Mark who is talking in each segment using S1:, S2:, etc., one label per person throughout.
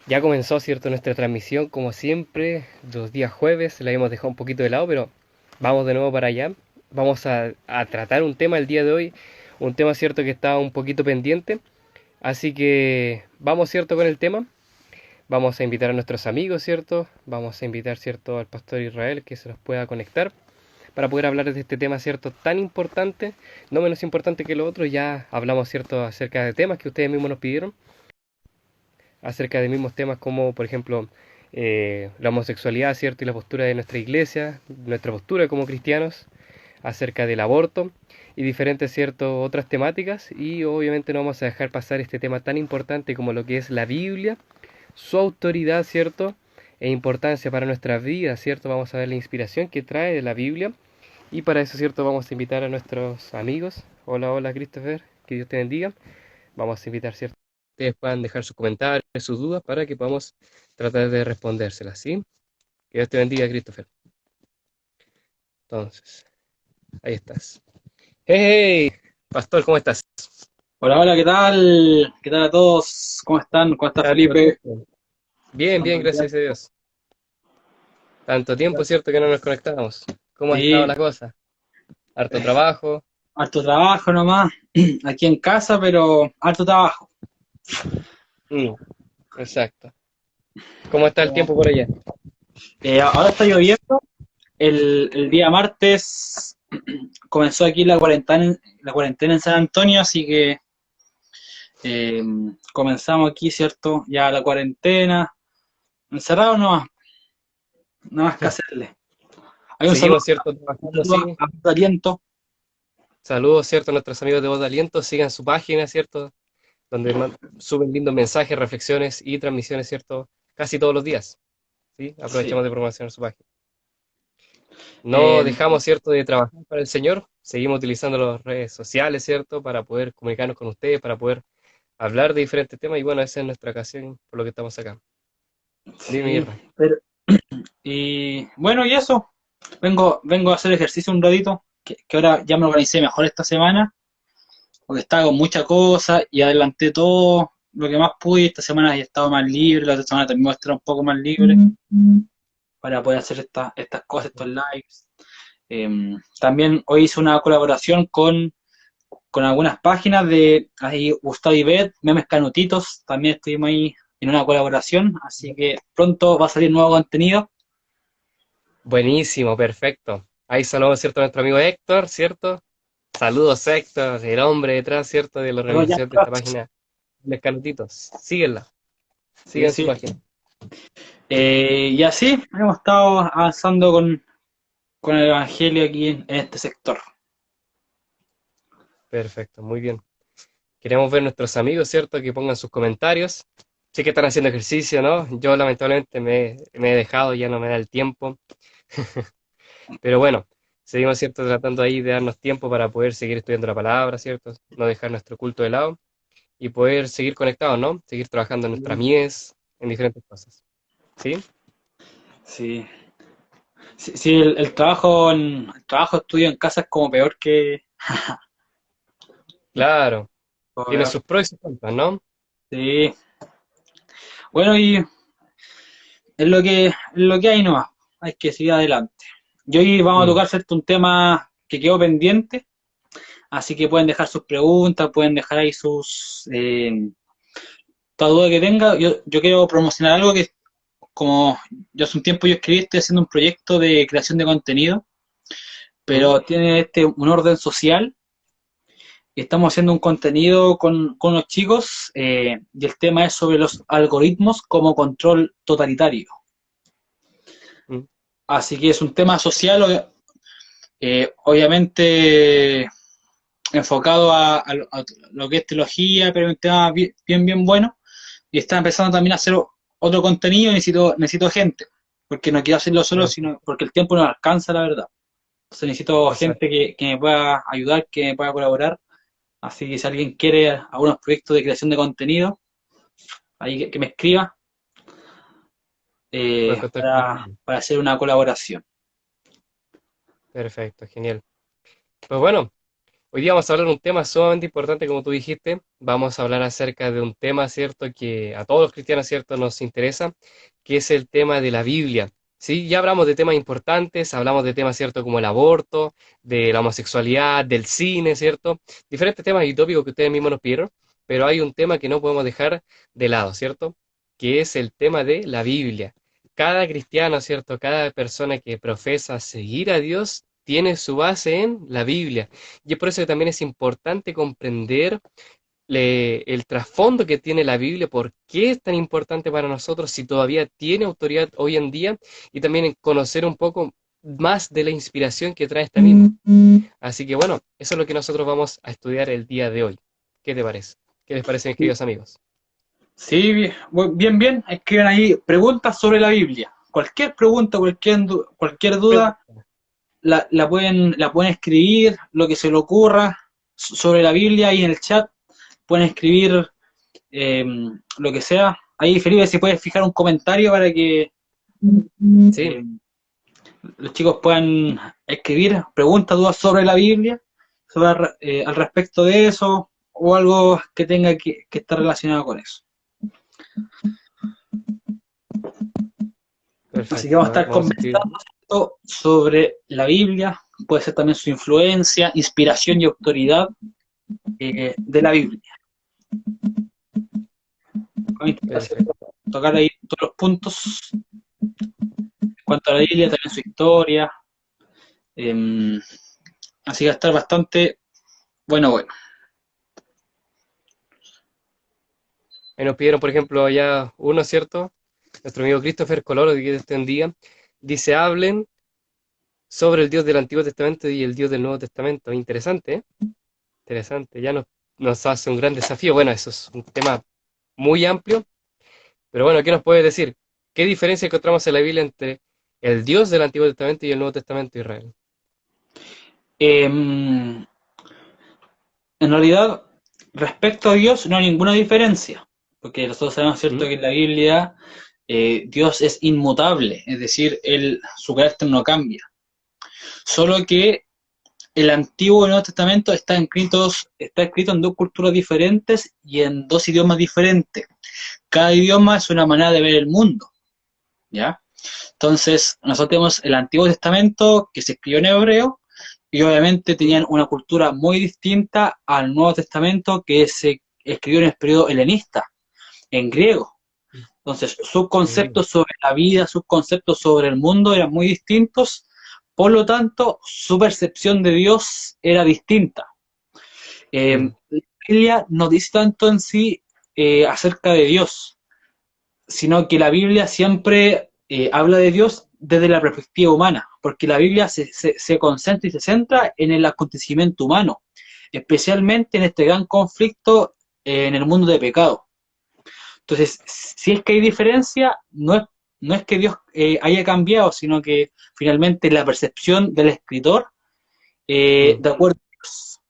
S1: Ya comenzó, ¿cierto?, nuestra transmisión, como siempre, los días jueves, la hemos dejado un poquito de lado, pero vamos de nuevo para allá. Vamos a tratar un tema el día de hoy, un tema, ¿cierto?, que estaba un poquito pendiente. Así que vamos, ¿cierto?, con el tema. Vamos a invitar a nuestros amigos, ¿cierto? Vamos a invitar, ¿cierto?, al pastor Israel que se nos pueda conectar para poder hablar de este tema, ¿cierto?, tan importante, no menos importante que lo otro. Ya hablamos, ¿cierto?, acerca de temas que ustedes mismos nos pidieron, acerca de mismos temas como, por ejemplo, la homosexualidad, ¿cierto? Y la postura de nuestra iglesia, nuestra postura como cristianos, acerca del aborto y diferentes, ¿cierto?, otras temáticas. Y obviamente no vamos a dejar pasar este tema tan importante como lo que es la Biblia, su autoridad, ¿cierto? E importancia para nuestras vidas, ¿cierto? Vamos a ver la inspiración que trae de la Biblia. Y para eso, ¿cierto?, vamos a invitar a nuestros amigos. Hola, hola, Christopher, que Dios te bendiga. Vamos a invitar, ¿cierto?, ustedes puedan dejar sus comentarios, sus dudas, para que podamos tratar de respondérselas, ¿sí? Que Dios te bendiga, Christopher. Entonces, ahí estás. ¡Hey! Pastor, ¿cómo estás?
S2: Hola, hola, ¿qué tal? ¿Qué tal a todos? ¿Cómo están? ¿Cómo está
S1: Tanto
S2: Felipe?
S1: tiempo. Bien, bien,
S2: ¿Cuánto
S1: gracias a
S2: tiempo?
S1: Dios. Tanto tiempo, ¿cierto?, que no nos conectábamos. ¿Cómo ha estado
S2: Sí,
S1: la cosa? Harto trabajo.
S2: harto trabajo nomás, aquí en casa, pero harto trabajo.
S1: Mm, exacto. ¿Cómo está el
S2: Como,
S1: tiempo por allá?
S2: ahora está lloviendo. El día martes comenzó aquí la cuarentena en San Antonio, así que eh, comenzamos aquí, ¿cierto? Ya la cuarentena, encerrado nomás, nada más que hacerle. Hay un
S1: Seguimos, ¿cierto?, trabajando,
S2: saludo
S1: sí.
S2: a Aliento.
S1: Saludos, ¿cierto?, a nuestros amigos de Voz de Aliento. Sigan su página, ¿cierto?, donde suben lindos mensajes, reflexiones y transmisiones, ¿cierto?, casi todos los días. ¿Sí?
S2: Sí.
S1: Aprovechamos de promocionar su página. No
S2: Eh,
S1: dejamos, ¿cierto?, de trabajar para el Señor. Seguimos utilizando las redes sociales, ¿cierto?, para poder comunicarnos con ustedes, para poder hablar de diferentes temas. Y bueno, esa es nuestra ocasión por lo que estamos acá. Dime,
S2: sí,
S1: Irra.
S2: pero y bueno, y eso. Vengo a hacer ejercicio un ratito, que ahora ya me organicé mejor esta semana, porque estaba con mucha cosa y adelanté todo lo que más pude. Esta semana he estado más libre, la otra semana también voy a estar un poco más libre para poder hacer estas cosas, estos lives. También hoy hice una colaboración con algunas páginas de ahí, Gustavo y Bet, Memes Canutitos, también estuvimos ahí en una colaboración, así que pronto va a salir nuevo contenido.
S1: Buenísimo, perfecto. Ahí saludos, ¿cierto?, a nuestro amigo Héctor, ¿cierto? Saludos, Héctor, el hombre detrás, ¿cierto?, de la
S2: Pero ya
S1: organización de esta página de Escalutitos. Síguenla,
S2: sí,
S1: sigan su
S2: sí.
S1: página.
S2: Y así hemos estado avanzando con el Evangelio aquí en este sector.
S1: Perfecto, muy bien. Queremos ver nuestros amigos, ¿cierto?, que pongan sus comentarios. Sé que están haciendo ejercicio, ¿no? Yo lamentablemente me he dejado, ya no me da el tiempo. Pero bueno, seguimos, ¿cierto?, tratando ahí de darnos tiempo para poder seguir estudiando la palabra, ¿cierto? No dejar nuestro culto de lado y poder seguir conectados, ¿no? Seguir trabajando en nuestra
S2: Sí,
S1: mies, en diferentes cosas. ¿Sí?
S2: sí, sí, sí, el trabajo estudio en casa es como peor que
S1: Claro,
S2: como
S1: tiene
S2: peor.
S1: sus pros y sus contras, ¿no?
S2: Sí. Bueno, y es lo que hay nomás. Hay que seguir adelante. Y hoy vamos a
S1: Mm.
S2: tocar cierto un tema que quedó pendiente, así que pueden dejar sus preguntas, pueden dejar ahí sus toda duda que tenga. Yo quiero promocionar algo que como yo hace un tiempo yo escribí, estoy haciendo un proyecto de creación de contenido,
S1: Mm.
S2: pero tiene un orden social. Y estamos haciendo un contenido con los chicos y el tema es sobre los algoritmos como control totalitario.
S1: Mm.
S2: Así que es un tema social, obviamente enfocado a lo que es teología, pero un tema bien, bien, bien bueno. Y está empezando también a hacer otro contenido y necesito gente, porque no quiero hacerlo solo, sino
S1: Perfecto.
S2: porque el tiempo no alcanza, la verdad. Entonces necesito gente
S1: Exacto.
S2: que me pueda ayudar, que me pueda colaborar. Así que si alguien quiere algunos proyectos de creación de contenido, ahí que me escriba
S1: Puedes contar
S2: para,
S1: conmigo.
S2: para hacer una colaboración.
S1: Perfecto, genial. Pues bueno. Hoy día vamos a hablar de un tema sumamente importante, como tú dijiste. Vamos a hablar acerca de un tema, ¿cierto?, que a todos los cristianos, ¿cierto?, nos interesa, que es el tema de la Biblia. Sí, ya hablamos de temas importantes, hablamos de temas, ¿cierto?, como el aborto, de la homosexualidad, del cine, ¿cierto? Diferentes temas y tópicos que ustedes mismos nos pidieron, pero hay un tema que no podemos dejar de lado, ¿cierto? Que es el tema de la Biblia. Cada cristiano, ¿cierto?, cada persona que profesa seguir a Dios tiene su base en la Biblia. Y es por eso que también es importante comprender el trasfondo que tiene la Biblia, por qué es tan importante para nosotros, si todavía tiene autoridad hoy en día, y también en conocer un poco más de la inspiración que trae esta misma. Así que bueno, eso es lo que nosotros vamos a estudiar el día de hoy. ¿Qué te parece? ¿Qué les parece, mis queridos amigos?
S2: Sí, bien, bien, bien. Escriben ahí preguntas sobre la Biblia. Cualquier pregunta, cualquier duda, la pueden escribir, lo que se le ocurra sobre la Biblia ahí en el chat. Pueden escribir eh, lo que sea. Ahí, Felipe, si puedes fijar un comentario para que
S1: Sí,
S2: eh, los chicos puedan escribir preguntas, dudas sobre la Biblia, al respecto de eso, o algo que tenga que estar relacionado con eso. Así que
S1: perfecto.
S2: vamos
S1: A
S2: a
S1: ver,
S2: estar
S1: vamos a escribir.
S2: conversando sobre la Biblia, puede ser también su influencia, inspiración y autoridad de la Biblia. Vamos a intentar
S1: Perfecto.
S2: tocar ahí todos los puntos en cuanto a la Biblia, también su historia. Eh, Así que va a estar bastante bueno.
S1: Ahí nos pidieron, por ejemplo, ya uno, ¿cierto? Nuestro amigo Christopher Coloro, de que Dios te bendiga, dice, hablen sobre el Dios del Antiguo Testamento y el Dios del Nuevo Testamento. Interesante, ¿eh? Interesante. Ya nos hace un gran desafío. Bueno, eso es un tema muy amplio, pero bueno, ¿qué nos puedes decir? ¿Qué diferencia encontramos en la Biblia entre el Dios del Antiguo Testamento y el Nuevo Testamento de Israel?
S2: En realidad, respecto a Dios no hay ninguna diferencia, porque nosotros sabemos, ¿cierto?,
S1: ¿Mm?
S2: que en la Biblia Dios es inmutable, es decir, su carácter no cambia. Solo que el Antiguo y el Nuevo Testamento está escrito en dos culturas diferentes y en dos idiomas diferentes. Cada idioma es una manera de ver el mundo, ¿ya? Entonces, nosotros tenemos el Antiguo Testamento que se escribió en hebreo y obviamente
S1: ¿Mm?
S2: tenían una cultura muy distinta al Nuevo Testamento que se escribió en el periodo helenista, en griego. Entonces, sus
S1: En griego.
S2: conceptos sobre la vida, sus conceptos sobre el mundo eran muy distintos, por lo tanto, su percepción de Dios era distinta.
S1: Mm.
S2: La Biblia no dice tanto en sí acerca de Dios, sino que la Biblia siempre habla de Dios desde la perspectiva humana, porque la Biblia se concentra y se centra en el acontecimiento humano, especialmente en este gran conflicto en el mundo de pecado. Entonces, si es que hay diferencia, no es que Dios haya cambiado, sino que finalmente la percepción del escritor
S1: Mm.
S2: de acuerdo a Dios.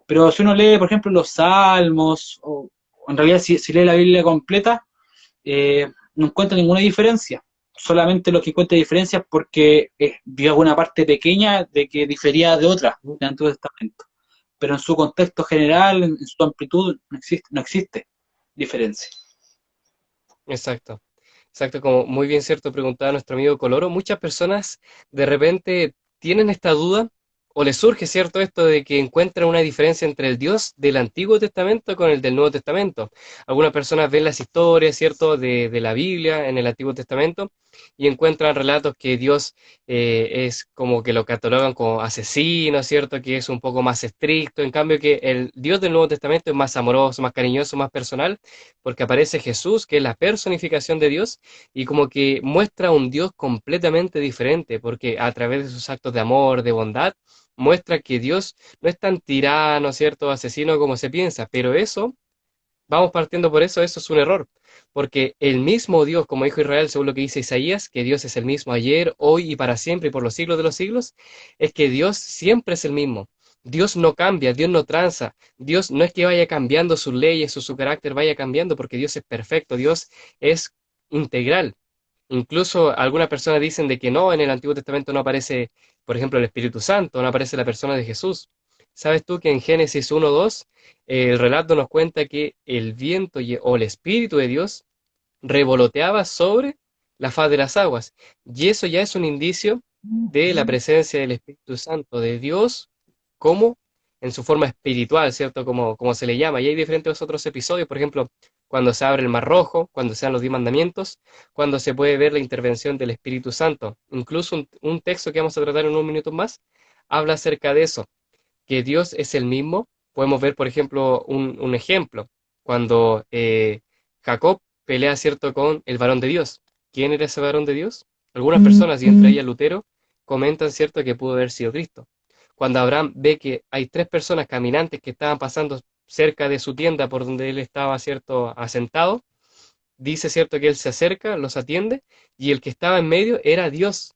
S2: Pero si uno lee, por ejemplo, los Salmos, o en realidad si lee la Biblia completa, no encuentra ninguna diferencia. Solamente lo que encuentra diferencia es porque vio alguna parte pequeña de que difería de otra
S1: Mm.
S2: del Antiguo Testamento. Pero en su contexto general, en su amplitud, no existe diferencia.
S1: Exacto. Exacto, como muy bien cierto preguntaba nuestro amigo Coloro, muchas personas de repente tienen esta duda o les surge cierto esto de que encuentran una diferencia entre el Dios del Antiguo Testamento con el del Nuevo Testamento. Algunas personas ven las historias, cierto, de la Biblia en el Antiguo Testamento y encuentran relatos que Dios es como que lo catalogan como asesino, cierto, que es un poco más estricto, en cambio que el Dios del Nuevo Testamento es más amoroso, más cariñoso, más personal porque aparece Jesús, que es la personificación de Dios, y como que muestra un Dios completamente diferente, porque a través de sus actos de amor, de bondad, muestra que Dios no es tan tirano, ¿cierto?, asesino como se piensa, pero eso, vamos partiendo por eso es un error, porque el mismo Dios, como dijo Israel, según lo que dice Isaías, que Dios es el mismo ayer, hoy y para siempre y por los siglos de los siglos, es que Dios siempre es el mismo. Dios no cambia, Dios no tranza, Dios no es que vaya cambiando sus leyes o su carácter vaya cambiando porque Dios es perfecto, Dios es integral. Incluso algunas personas dicen de que no, en el Antiguo Testamento no aparece, por ejemplo, el Espíritu Santo, no aparece la persona de Jesús. ¿Sabes tú que en Génesis 1:2 el relato nos cuenta que el viento o el Espíritu de Dios revoloteaba sobre la faz de las aguas? Y eso ya es un indicio de la presencia del Espíritu Santo, de Dios, como en su forma espiritual, ¿cierto? Como se le llama. Y hay diferentes otros episodios, por ejemplo, cuando se abre el Mar Rojo, cuando se dan los 10 mandamientos, cuando se puede ver la intervención del Espíritu Santo. Incluso un texto que vamos a tratar en unos minutos más habla acerca de eso, que Dios es el mismo. Podemos ver, por ejemplo, un ejemplo, cuando Jacob pelea, ¿cierto?, con el varón de Dios. ¿Quién era ese varón de Dios? Algunas personas, y entre ellas Lutero, comentan, ¿cierto?, que pudo haber sido Cristo. Cuando Abraham ve que hay tres personas caminantes que estaban pasando cerca de su tienda por donde él estaba, ¿cierto?, asentado, dice, ¿cierto?, que él se acerca, los atiende, y el que estaba en medio era Dios.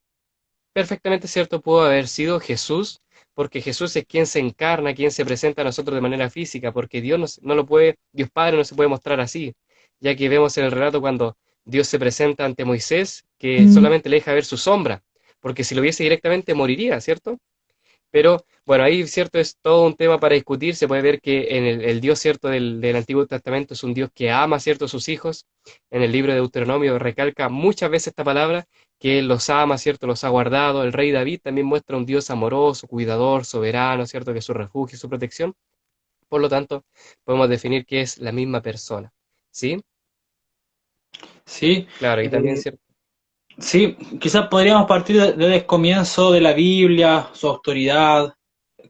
S1: Perfectamente cierto, pudo haber sido Jesús, porque Jesús es quien se encarna, quien se presenta a nosotros de manera física, porque Dios no lo puede, Dios Padre no se puede mostrar así, ya que vemos en el relato cuando Dios se presenta ante Moisés, que solamente le deja ver su sombra, porque si lo viese directamente moriría, ¿cierto? Pero bueno, ahí, cierto, es todo un tema para discutir. Se puede ver que en el Dios, cierto, del Antiguo Testamento es un Dios que ama, cierto, a sus hijos. En el libro de Deuteronomio recalca muchas veces esta palabra, que Él los ama, cierto, los ha guardado. El rey David también muestra un Dios amoroso, cuidador, soberano, cierto, que es su refugio y su protección. Por lo tanto, podemos definir que es la misma persona. ¿Sí?
S2: Sí,
S1: Claro, y también,
S2: eh,
S1: cierto.
S2: sí, quizás podríamos partir desde el comienzo de la Biblia, su autoridad,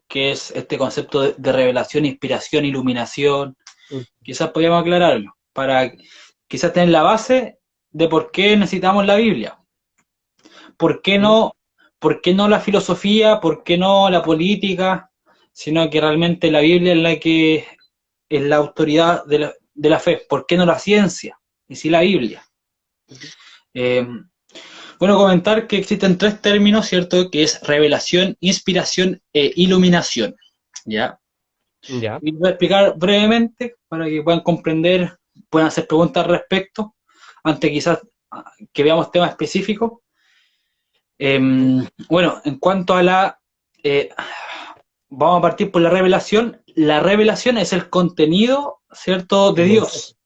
S2: que es este concepto de revelación, inspiración, iluminación.
S1: Mm,
S2: Quizás podríamos aclararlo, para quizás tener la base de por qué necesitamos la Biblia. ¿Por qué
S1: mm,
S2: no, por qué no la filosofía? ¿Por qué no la política? Sino que realmente la Biblia es la que es la autoridad de la fe. ¿Por qué no la ciencia? Y sí la Biblia.
S1: mm.
S2: Eh, bueno, comentar que existen tres términos, ¿cierto? Que es revelación, inspiración e iluminación. ¿Ya?
S1: Ya,
S2: Y voy a explicar brevemente para que puedan comprender, puedan hacer preguntas al respecto, antes quizás que veamos temas específicos. Eh,
S1: mm,
S2: bueno, en cuanto a eh, vamos a partir por la revelación. La revelación es el contenido, ¿cierto?, de
S1: el mensaje.
S2: Dios.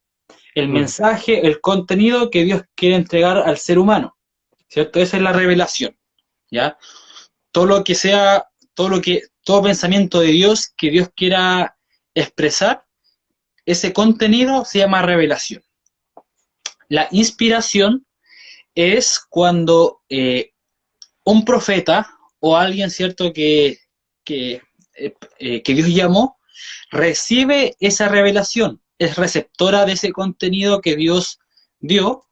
S2: El
S1: Mm,
S2: mensaje, el contenido que Dios quiere entregar al ser humano, ¿cierto? Esa es la revelación, ¿ya? Todo lo que sea, todo pensamiento de Dios que Dios quiera expresar, ese contenido se llama revelación. La inspiración es cuando un profeta o alguien, ¿cierto?, que, que Dios llamó, recibe esa revelación, es receptora de ese contenido que Dios dio,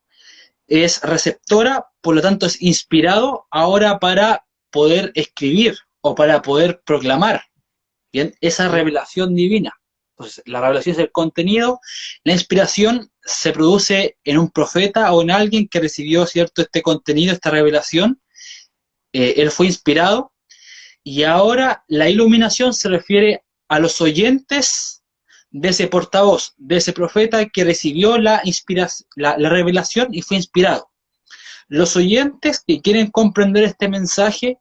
S2: es receptora, por lo tanto es inspirado ahora para poder escribir o para poder proclamar, ¿bien? Esa
S1: mm.
S2: revelación divina. Entonces, la revelación es el contenido, la inspiración se produce en un profeta o en alguien que recibió, ¿cierto?, este contenido, esta revelación, él fue inspirado, y ahora la iluminación se refiere a los oyentes de ese portavoz, de ese profeta que recibió la revelación y fue inspirado. Los oyentes que quieren comprender este mensaje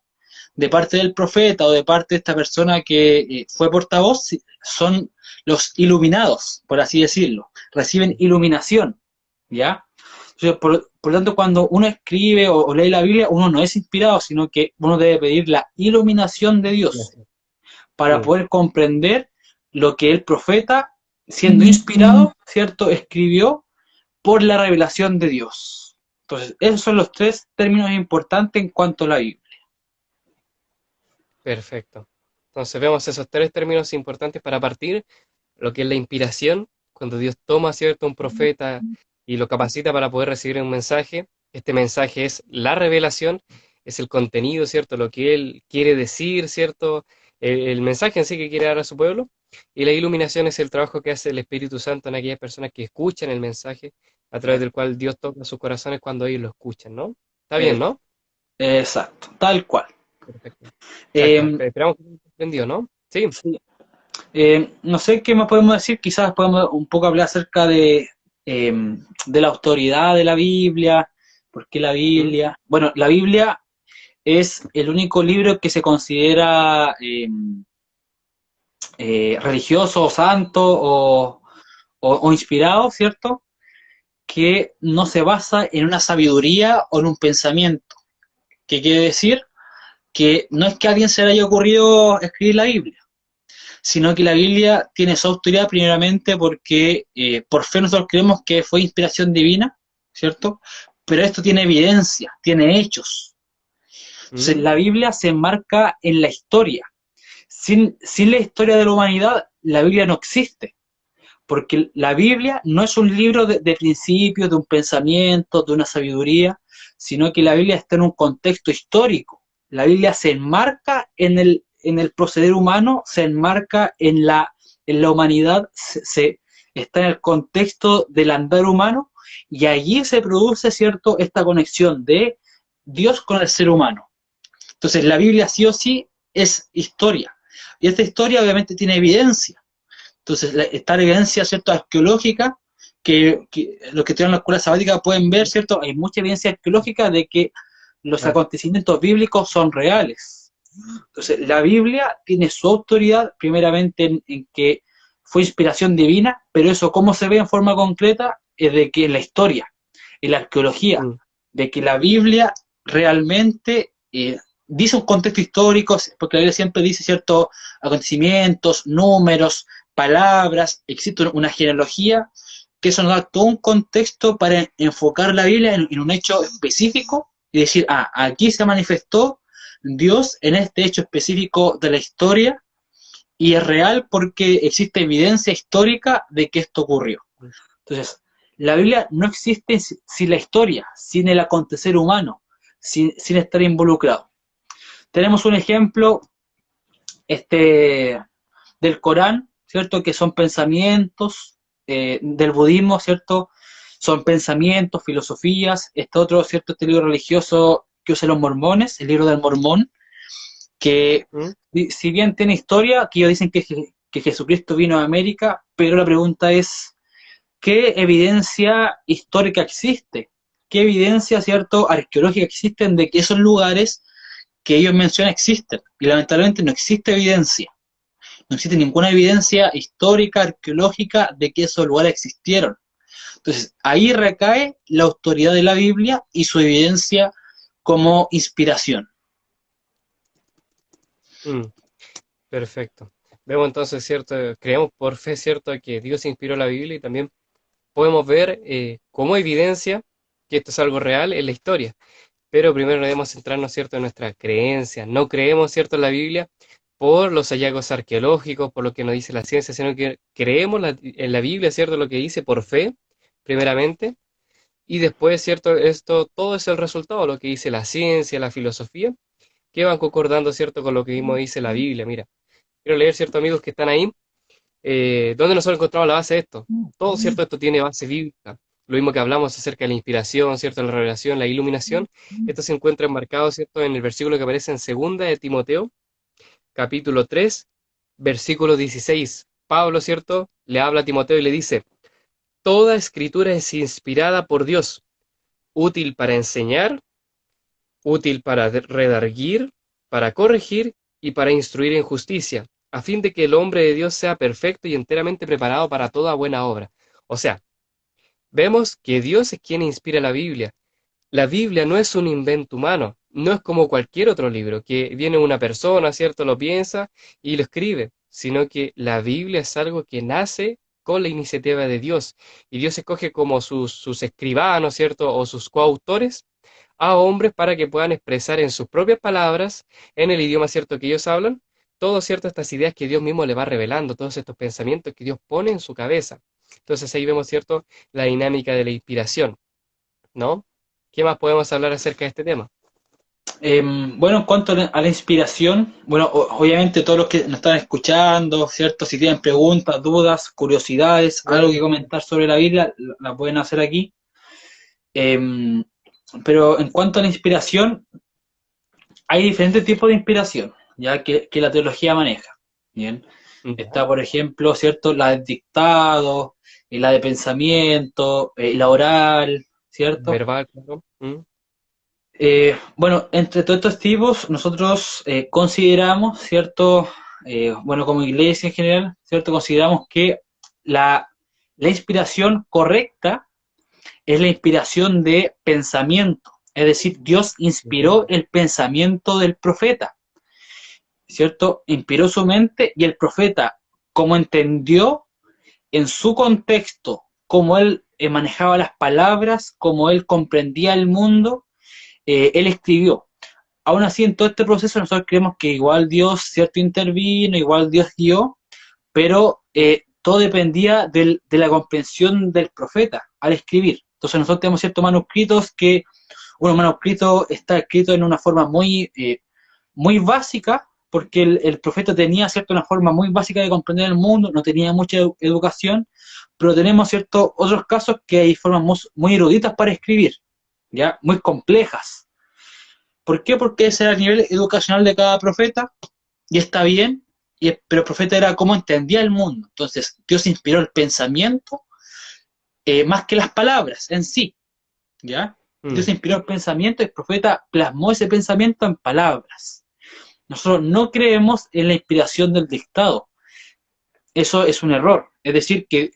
S2: de parte del profeta o de parte de esta persona que fue portavoz son los iluminados, por así decirlo, reciben iluminación, ¿ya? Entonces, por lo tanto, cuando uno escribe o lee la Biblia, uno no es inspirado, sino que uno debe pedir la iluminación de Dios
S1: Gracias.
S2: para
S1: Mm,
S2: poder comprender lo que el profeta, siendo inspirado, ¿cierto?, escribió por la revelación de Dios. Entonces, esos son los tres términos importantes en cuanto a la Biblia.
S1: perfecto. Entonces vemos esos tres términos importantes para partir: lo que es la inspiración, cuando Dios toma, ¿cierto?, un profeta y lo capacita para poder recibir un mensaje. Este mensaje es la revelación, es el contenido, ¿cierto?, lo que Él quiere decir, ¿cierto?, el mensaje en sí que quiere dar a su pueblo. Y la iluminación es el trabajo que hace el Espíritu Santo en aquellas personas que escuchan el mensaje, a través del cual Dios toca sus corazones cuando ellos lo escuchan, ¿no? Está bien,
S2: Eh,
S1: ¿no?
S2: exacto, tal cual.
S1: Perfecto. Exacto.
S2: Eh,
S1: Esperamos que hayan comprendido, ¿no? Sí.
S2: sí. No sé qué más podemos decir, quizás podemos un poco hablar acerca de la autoridad de la Biblia, por qué la
S1: Mm,
S2: Biblia. Bueno, la Biblia es el único libro que se considera religioso o santo o inspirado, ¿cierto? Que no se basa en una sabiduría o en un pensamiento. ¿Qué quiere decir? Que no es que a alguien se le haya ocurrido escribir la Biblia, sino que la Biblia tiene su autoridad primeramente porque por fe nosotros creemos que fue inspiración divina, ¿cierto? Pero esto tiene evidencia, tiene hechos. Entonces
S1: Mm,
S2: la Biblia se enmarca en la historia. Sin la historia de la humanidad, la Biblia no existe. Porque la Biblia no es un libro de principios, de un pensamiento, de una sabiduría, sino que la Biblia está en un contexto histórico. La Biblia se enmarca en el proceder humano, se enmarca en la humanidad, está en el contexto del andar humano, y allí se produce, ¿cierto?, esta conexión de Dios con el ser humano. Entonces la Biblia sí o sí es historia, y esta historia obviamente tiene evidencia. Entonces, está la evidencia, ¿cierto?, arqueológica, que los que tienen la escuela sabática pueden ver, ¿cierto? Hay mucha evidencia arqueológica de que los
S1: claro.
S2: acontecimientos bíblicos son reales. Entonces, la Biblia tiene su autoridad, primeramente en que fue inspiración divina, pero eso cómo se ve en forma concreta es de que en la historia, en la arqueología,
S1: Mm,
S2: de que la Biblia realmente dice un contexto histórico, porque la Biblia siempre dice ciertos acontecimientos, números, palabras, existe una genealogía, que eso nos da todo un contexto para enfocar la Biblia en un hecho específico y decir, ah, aquí se manifestó Dios en este hecho específico de la historia y es real porque existe evidencia histórica de que esto ocurrió.
S1: mm,
S2: Entonces, la Biblia no existe sin la historia, sin el acontecer humano, sin estar involucrado. Tenemos un ejemplo este, del Corán, ¿cierto? Que son pensamientos, del budismo, ¿cierto? Son pensamientos, filosofías. Este otro, ¿cierto? Este libro religioso que usan los mormones, el libro del mormón, que
S1: mm,
S2: si bien tiene historia, que ellos dicen que Jesucristo vino a América, pero la pregunta es, ¿qué evidencia histórica existe? ¿Qué evidencia, cierto, arqueológica existen de que esos lugares que ellos mencionan existen? Y lamentablemente no existe evidencia. No existe ninguna evidencia histórica, arqueológica de que esos lugares existieron. Entonces, ahí recae la autoridad de la Biblia y su evidencia como inspiración.
S1: mm. Perfecto. Vemos entonces, ¿cierto? Creemos por fe, ¿cierto?, que Dios inspiró la Biblia y también podemos ver como evidencia que esto es algo real en la historia. Pero primero debemos centrarnos, ¿cierto?, en nuestras creencias. No creemos, ¿cierto?, en la Biblia por los hallazgos arqueológicos, por lo que nos dice la ciencia, sino que creemos en la Biblia, ¿cierto?, lo que dice por fe, primeramente, y después, ¿cierto?, esto, todo es el resultado, lo que dice la ciencia, la filosofía, que van concordando, ¿cierto?, con lo que mismo dice la Biblia. Mira, quiero leer, ¿cierto?, amigos que están ahí, ¿dónde nosotros encontramos la base de esto? Todo, ¿cierto?, esto tiene base bíblica. Lo mismo que hablamos acerca de la inspiración, ¿cierto?, la revelación, la iluminación, esto se encuentra enmarcado, ¿cierto?, en el versículo que aparece en segunda de Timoteo, capítulo 3 versículo 16. Pablo, ¿cierto?, le habla a Timoteo y le dice, toda escritura es inspirada por Dios, útil para enseñar, útil para redarguir, para corregir y para instruir en justicia, a fin de que el hombre de Dios sea perfecto y enteramente preparado para toda buena obra. O sea, vemos que Dios es quien inspira la Biblia. La Biblia no es un invento humano, no es como cualquier otro libro, que viene una persona, ¿cierto?, lo piensa y lo escribe, sino que la Biblia es algo que nace con la iniciativa de Dios. Y Dios escoge como sus escribanos, ¿cierto?, o sus coautores a hombres para que puedan expresar en sus propias palabras, en el idioma, ¿cierto?, que ellos hablan, todo, ¿cierto?, estas ideas que Dios mismo le va revelando, todos estos pensamientos que Dios pone en su cabeza. Entonces ahí vemos, ¿cierto?, la dinámica de la inspiración, ¿no? ¿Qué más podemos hablar acerca de este tema?
S2: Bueno, en cuanto a la inspiración, bueno, obviamente todos los que nos están escuchando, ¿cierto? Si tienen preguntas, dudas, curiosidades, algo que comentar sobre la Biblia, la pueden hacer aquí. Em, pero en cuanto a la inspiración, hay diferentes tipos de inspiración, ya que la teología maneja. Bien,
S1: Ya,
S2: está, por ejemplo, ¿cierto? La de dictado, y la de pensamiento, la oral, ¿cierto?
S1: verbal, claro. Mm,
S2: Bueno, entre todos estos tipos, nosotros consideramos, ¿cierto? bueno, como iglesia en general, ¿cierto? Consideramos que la inspiración correcta es la inspiración de pensamiento. Es decir, Dios
S1: Ujú.
S2: inspiró el pensamiento del profeta, ¿cierto? Inspiró su mente y el profeta, como entendió en su contexto, cómo él manejaba las palabras, cómo él comprendía el mundo, él escribió. Aún así, en todo este proceso nosotros creemos que igual Dios, ¿cierto?, intervino, igual Dios guió, pero todo dependía de la comprensión del profeta al escribir. Entonces nosotros tenemos ciertos manuscritos que un manuscrito está escrito en una forma muy básica, porque el profeta tenía cierto una forma muy básica de comprender el mundo, no tenía mucha educación, pero tenemos ciertos otros casos que hay formas muy eruditas para escribir, ya muy complejas. ¿Por qué? Porque ese era el nivel educacional de cada profeta y está bien, pero el profeta era cómo entendía el mundo. Entonces Dios inspiró el pensamiento más que las palabras en sí, ¿ya? Dios
S1: Mm,
S2: inspiró el pensamiento y el profeta plasmó ese pensamiento en palabras. Nosotros no creemos en la inspiración del dictado. Eso es un error. Es decir, que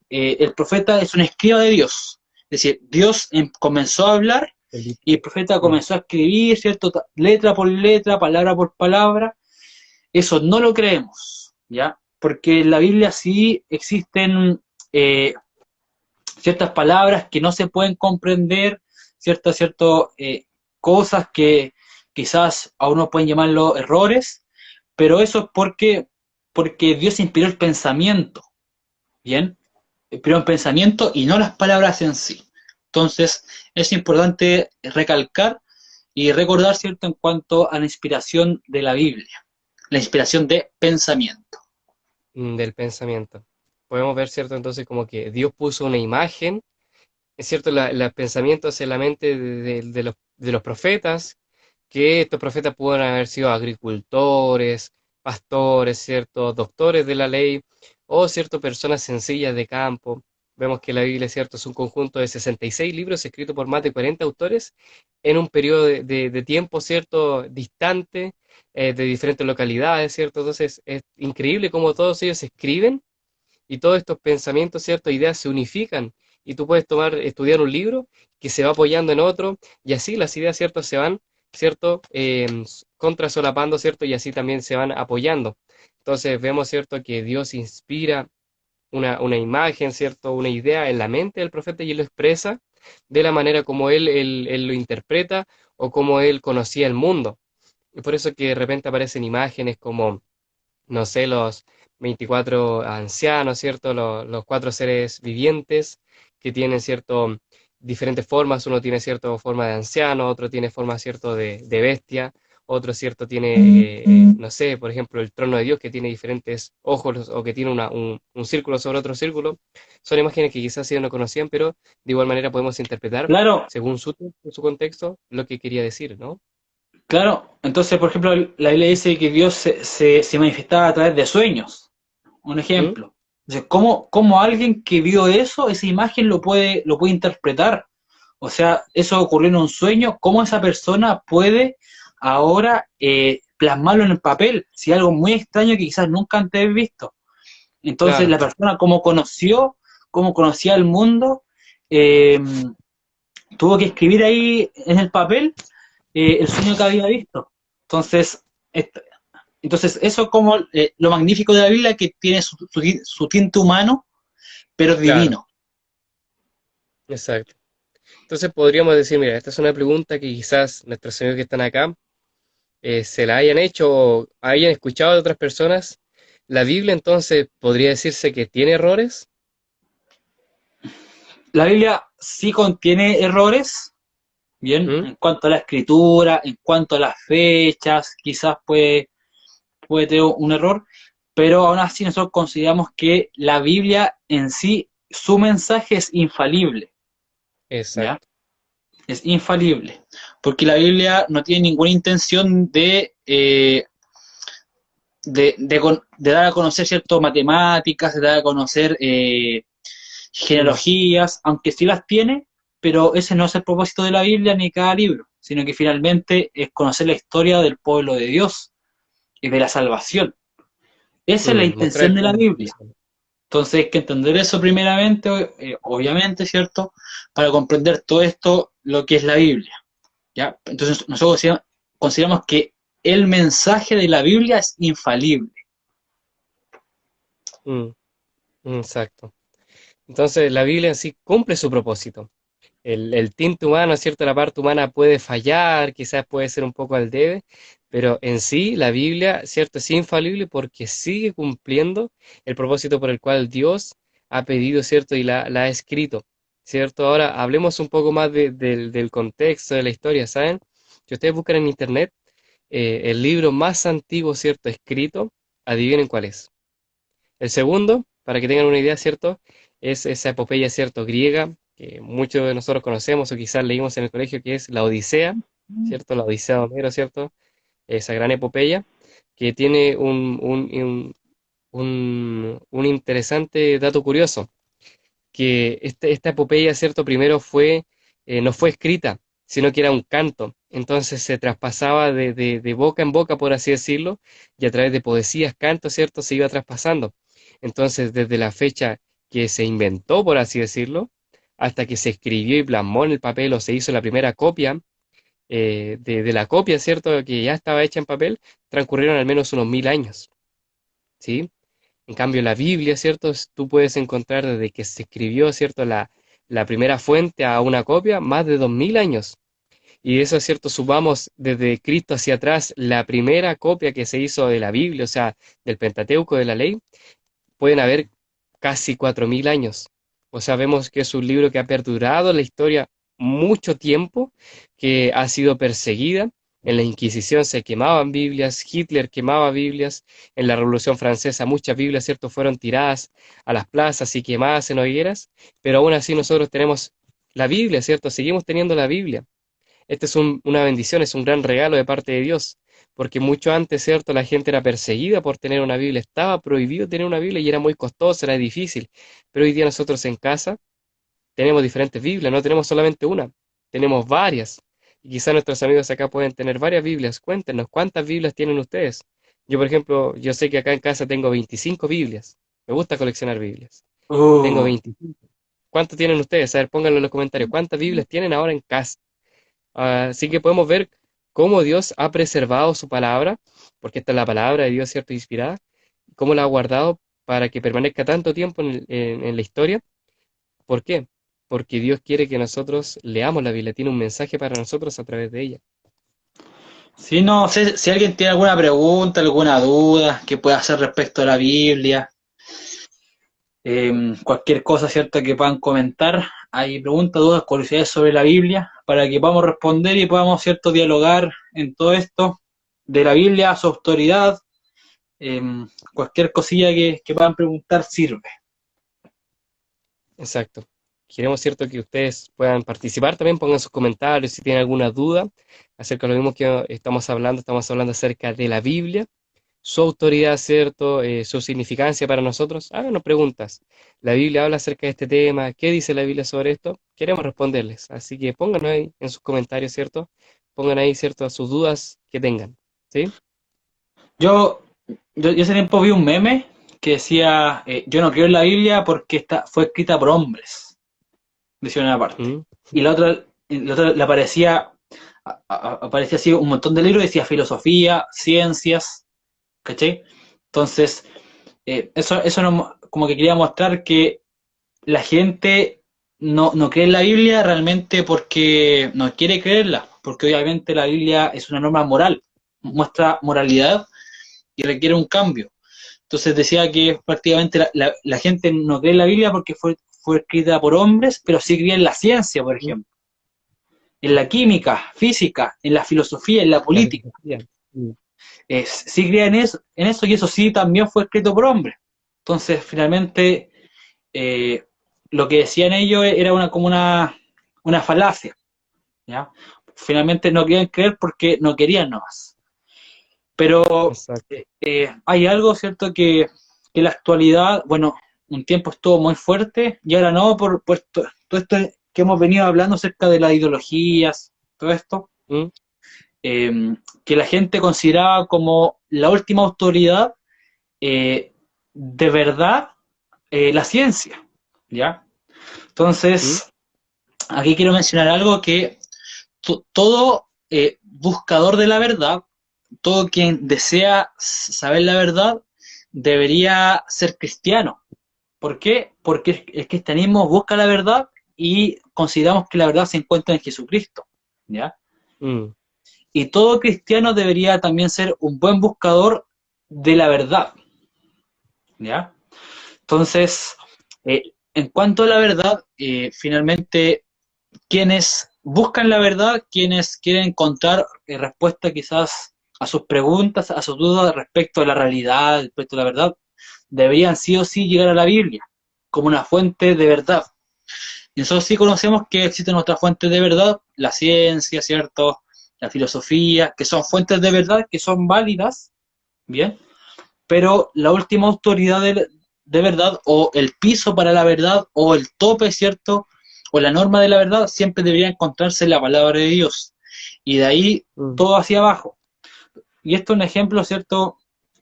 S2: el profeta es un escriba de Dios. Es decir, Dios comenzó a hablar y el
S1: Felipe.
S2: profeta
S1: Mm,
S2: comenzó a escribir, ¿cierto? Letra por letra, palabra por palabra. Eso no lo creemos, ¿ya? Porque en la Biblia sí existen ciertas palabras que no se pueden comprender, ciertas cosas que quizás a uno pueden llamarlo errores, pero eso es porque Dios inspiró el pensamiento, ¿bien? Inspiró el pensamiento y no las palabras en sí. Entonces, es importante recalcar y recordar, ¿cierto?, en cuanto a la inspiración de la Biblia, la inspiración de pensamiento.
S1: del pensamiento. Podemos ver, ¿cierto? Entonces, como que Dios puso una imagen, es cierto, los pensamientos en la mente de los profetas, que estos profetas pueden haber sido agricultores, pastores, ¿cierto? Doctores de la ley, o, ¿cierto? Personas sencillas de campo. Vemos que la Biblia, ¿cierto? Es un conjunto de 66 libros escritos por más de 40 autores en un periodo de tiempo, ¿cierto? Distante, de diferentes localidades, ¿cierto? Entonces, es increíble cómo todos ellos escriben y todos estos pensamientos, ¿cierto? Ideas se unifican y tú puedes estudiar un libro que se va apoyando en otro y así las ideas, ¿cierto? Se van, ¿cierto? Contrasolapando, ¿cierto? Y así también se van apoyando. Entonces vemos, ¿cierto? Que Dios inspira una imagen, ¿cierto? Una idea en la mente del profeta y él lo expresa de la manera como él lo interpreta o como él conocía el mundo. Y por eso que de repente aparecen imágenes como no sé, los 24 ancianos, ¿cierto? Los cuatro seres vivientes que tienen, ¿cierto? Diferentes formas. Uno tiene, ¿cierto? Forma de anciano, otro tiene forma, ¿cierto? De bestia, otro, ¿cierto? Tiene, no sé, por ejemplo, el trono de Dios que tiene diferentes ojos o que tiene un círculo sobre otro círculo. Son imágenes que quizás ellos no conocían, pero de igual manera podemos interpretar,
S2: Claro,
S1: según su contexto, lo que quería decir, ¿no?
S2: claro. Entonces, por ejemplo, la Biblia dice que Dios se manifestaba a través de sueños. Un
S1: ¿Mm?
S2: ejemplo. Entonces, ¿cómo alguien que vio eso, esa imagen lo puede interpretar? O sea, eso ocurrió en un sueño, ¿cómo esa persona puede ahora plasmarlo en el papel? Si algo muy extraño que quizás nunca antes visto. Entonces,
S1: Claro,
S2: la persona cómo conocía el mundo, eh, tuvo que escribir ahí en el papel el sueño que había visto. Entonces, eso como lo magnífico de la Biblia que tiene su tinte humano, pero
S1: claro,
S2: divino.
S1: exacto. Entonces podríamos decir, mira, esta es una pregunta que quizás nuestros amigos que están acá se la hayan hecho o hayan escuchado de otras personas. La Biblia entonces podría decirse que tiene errores.
S2: La Biblia sí contiene errores, bien,
S1: ¿Mm?
S2: en cuanto a la escritura, en cuanto a las fechas, quizás puede tener un error, pero aún así nosotros consideramos que la Biblia en sí, su mensaje es infalible, ¿ya?
S1: Exacto,
S2: Es infalible, porque la Biblia no tiene ninguna intención de dar a conocer ciertas matemáticas, de dar a conocer
S1: mm,
S2: genealogías, aunque sí las tiene, pero ese no es el propósito de la Biblia ni cada libro, sino que finalmente es conocer la historia del pueblo de Dios y de la salvación. Esa es la
S1: Mostrar
S2: intención
S1: el
S2: de la
S1: cambio.
S2: Biblia. Entonces hay que entender eso primeramente, obviamente, ¿cierto? Para comprender todo esto, lo que es la Biblia, ¿ya? Entonces nosotros consideramos que el mensaje de la Biblia es infalible.
S1: Mm, exacto. Entonces la Biblia en sí cumple su propósito. El tinte humano, ¿cierto? La parte humana puede fallar, quizás puede ser un poco al debe, pero en sí la Biblia, ¿cierto? Es infalible porque sigue cumpliendo el propósito por el cual Dios ha pedido, ¿cierto? Y la ha escrito, ¿cierto? Ahora hablemos un poco más del contexto de la historia, ¿saben? Si ustedes buscan en internet el libro más antiguo, ¿cierto? Escrito, adivinen cuál es. El segundo, para que tengan una idea, ¿cierto? Es esa epopeya, ¿cierto? Griega, que muchos de nosotros conocemos o quizás leímos en el colegio, que es la Odisea, ¿cierto? La Odisea de Homero, ¿cierto? Esa gran epopeya, que tiene un interesante dato curioso, que esta epopeya, ¿cierto? Primero no fue escrita, sino que era un canto. Entonces se traspasaba de boca en boca, por así decirlo, y a través de poesías, cantos, ¿cierto? Se iba traspasando. Entonces, desde la fecha que se inventó, por así decirlo, hasta que se escribió y plasmó en el papel o se hizo la primera copia, de la copia, ¿cierto? Que ya estaba hecha en papel, transcurrieron al menos unos 1000 años, ¿sí? En cambio, la Biblia, ¿cierto? Tú puedes encontrar desde que se escribió, ¿cierto? La primera fuente a una copia, más de 2000 años. Y eso, ¿cierto? Subamos desde Cristo hacia atrás, la primera copia que se hizo de la Biblia, o sea, del Pentateuco de la ley, pueden haber casi 4000 años. O sea, vemos que es un libro que ha perdurado en la historia mucho tiempo, que ha sido perseguida. En la Inquisición se quemaban Biblias, Hitler quemaba Biblias, en la Revolución Francesa muchas Biblias, ¿cierto?, fueron tiradas a las plazas y quemadas en hogueras, pero aún así nosotros tenemos la Biblia, ¿cierto? Seguimos teniendo la Biblia. Esta es una bendición, es un gran regalo de parte de Dios, porque mucho antes, ¿cierto? La gente era perseguida por tener una Biblia, estaba prohibido tener una Biblia y era muy costoso, era difícil, pero hoy día nosotros en casa tenemos diferentes Biblias, no tenemos solamente una, tenemos varias, y quizá nuestros amigos acá pueden tener varias Biblias. Cuéntenos, ¿cuántas Biblias tienen ustedes? Yo, por ejemplo, yo sé que acá en casa tengo 25 Biblias, me gusta coleccionar Biblias, tengo
S2: Uh,
S1: 25. ¿Cuántas tienen ustedes? A ver, pónganlo en los comentarios, ¿cuántas Biblias tienen ahora en casa? Así que podemos ver cómo Dios ha preservado su palabra, porque esta es la palabra de Dios, ¿cierto? Inspirada, cómo la ha guardado para que permanezca tanto tiempo en la historia. ¿Por qué? Porque Dios quiere que nosotros leamos la Biblia, tiene un mensaje para nosotros a través de ella.
S2: si no sé si alguien tiene alguna pregunta, alguna duda que pueda hacer respecto a la Biblia, cualquier cosa, ¿cierto? Que puedan comentar. Hay preguntas, dudas, curiosidades sobre la Biblia para que podamos responder y podamos, ¿cierto? Dialogar en todo esto de la Biblia, su autoridad, eh, cualquier cosilla que puedan preguntar sirve.
S1: Exacto. Queremos, ¿cierto?, que ustedes puedan participar también, pongan sus comentarios si tienen alguna duda acerca de lo mismo que estamos hablando acerca de la Biblia, su autoridad, ¿cierto? Su significancia para nosotros. Háganos preguntas. La Biblia habla acerca de este tema. ¿Qué dice la Biblia sobre esto? Queremos responderles. Así que pónganlo ahí en sus comentarios, ¿cierto? Pongan ahí, ¿cierto?, sus dudas que tengan. ¿Sí?
S2: Yo, yo ese tiempo vi un meme que decía, yo no creo en la Biblia porque fue escrita por hombres, decía una parte.
S1: ¿Mm?
S2: Y la otra le aparecía así un montón de libros, decía filosofía, ciencias, ¿cachai? Entonces, eso como que quería mostrar que la gente no cree en la Biblia realmente porque no quiere creerla, porque obviamente la Biblia es una norma moral, muestra moralidad y requiere un cambio. Entonces decía que prácticamente la gente no cree en la Biblia porque fue escrita por hombres, pero sí cree en la ciencia, por
S1: ¿Mm?
S2: ejemplo, en la química, física, en la filosofía, en la
S1: La
S2: política.
S1: filosofía. ¿Mm?
S2: Sí creía en eso y eso sí también fue escrito por hombres. Entonces, finalmente, eh, lo que decían ellos era como una falacia, ¿ya? Finalmente no querían creer porque no querían nomás. Pero
S1: Exacto.
S2: hay algo, ¿cierto? Que la actualidad, bueno, un tiempo estuvo muy fuerte y ahora no, por todo esto que hemos venido hablando acerca de las ideologías, todo esto,
S1: ¿Mm?
S2: que la gente consideraba como la última autoridad, eh, de verdad la ciencia, ¿ya?
S1: ¿Mm?
S2: Entonces, aquí quiero mencionar algo que todo buscador de la verdad, todo quien desea saber la verdad, debería ser cristiano. ¿Por qué? Porque el cristianismo busca la verdad y consideramos que la verdad se encuentra en Jesucristo, ¿ya?
S1: Mm.
S2: Y todo cristiano debería también ser un buen buscador de la verdad, ¿ya? Entonces, en cuanto a la verdad, finalmente, quienes buscan la verdad, quienes quieren encontrar respuesta quizás a sus preguntas, a sus dudas respecto a la realidad, respecto a la verdad, deberían sí o sí llegar a la Biblia como una fuente de verdad. Y nosotros sí conocemos que existen otras fuentes de verdad, la ciencia, ¿cierto? La filosofía, que son fuentes de verdad, que son válidas, ¿bien? Pero la última autoridad de verdad, o el piso para la verdad, o el tope, ¿cierto? O la norma de la verdad, siempre debería encontrarse en la palabra de Dios. Y de ahí
S1: Mm.
S2: todo hacia abajo. Y esto es un ejemplo, ¿cierto?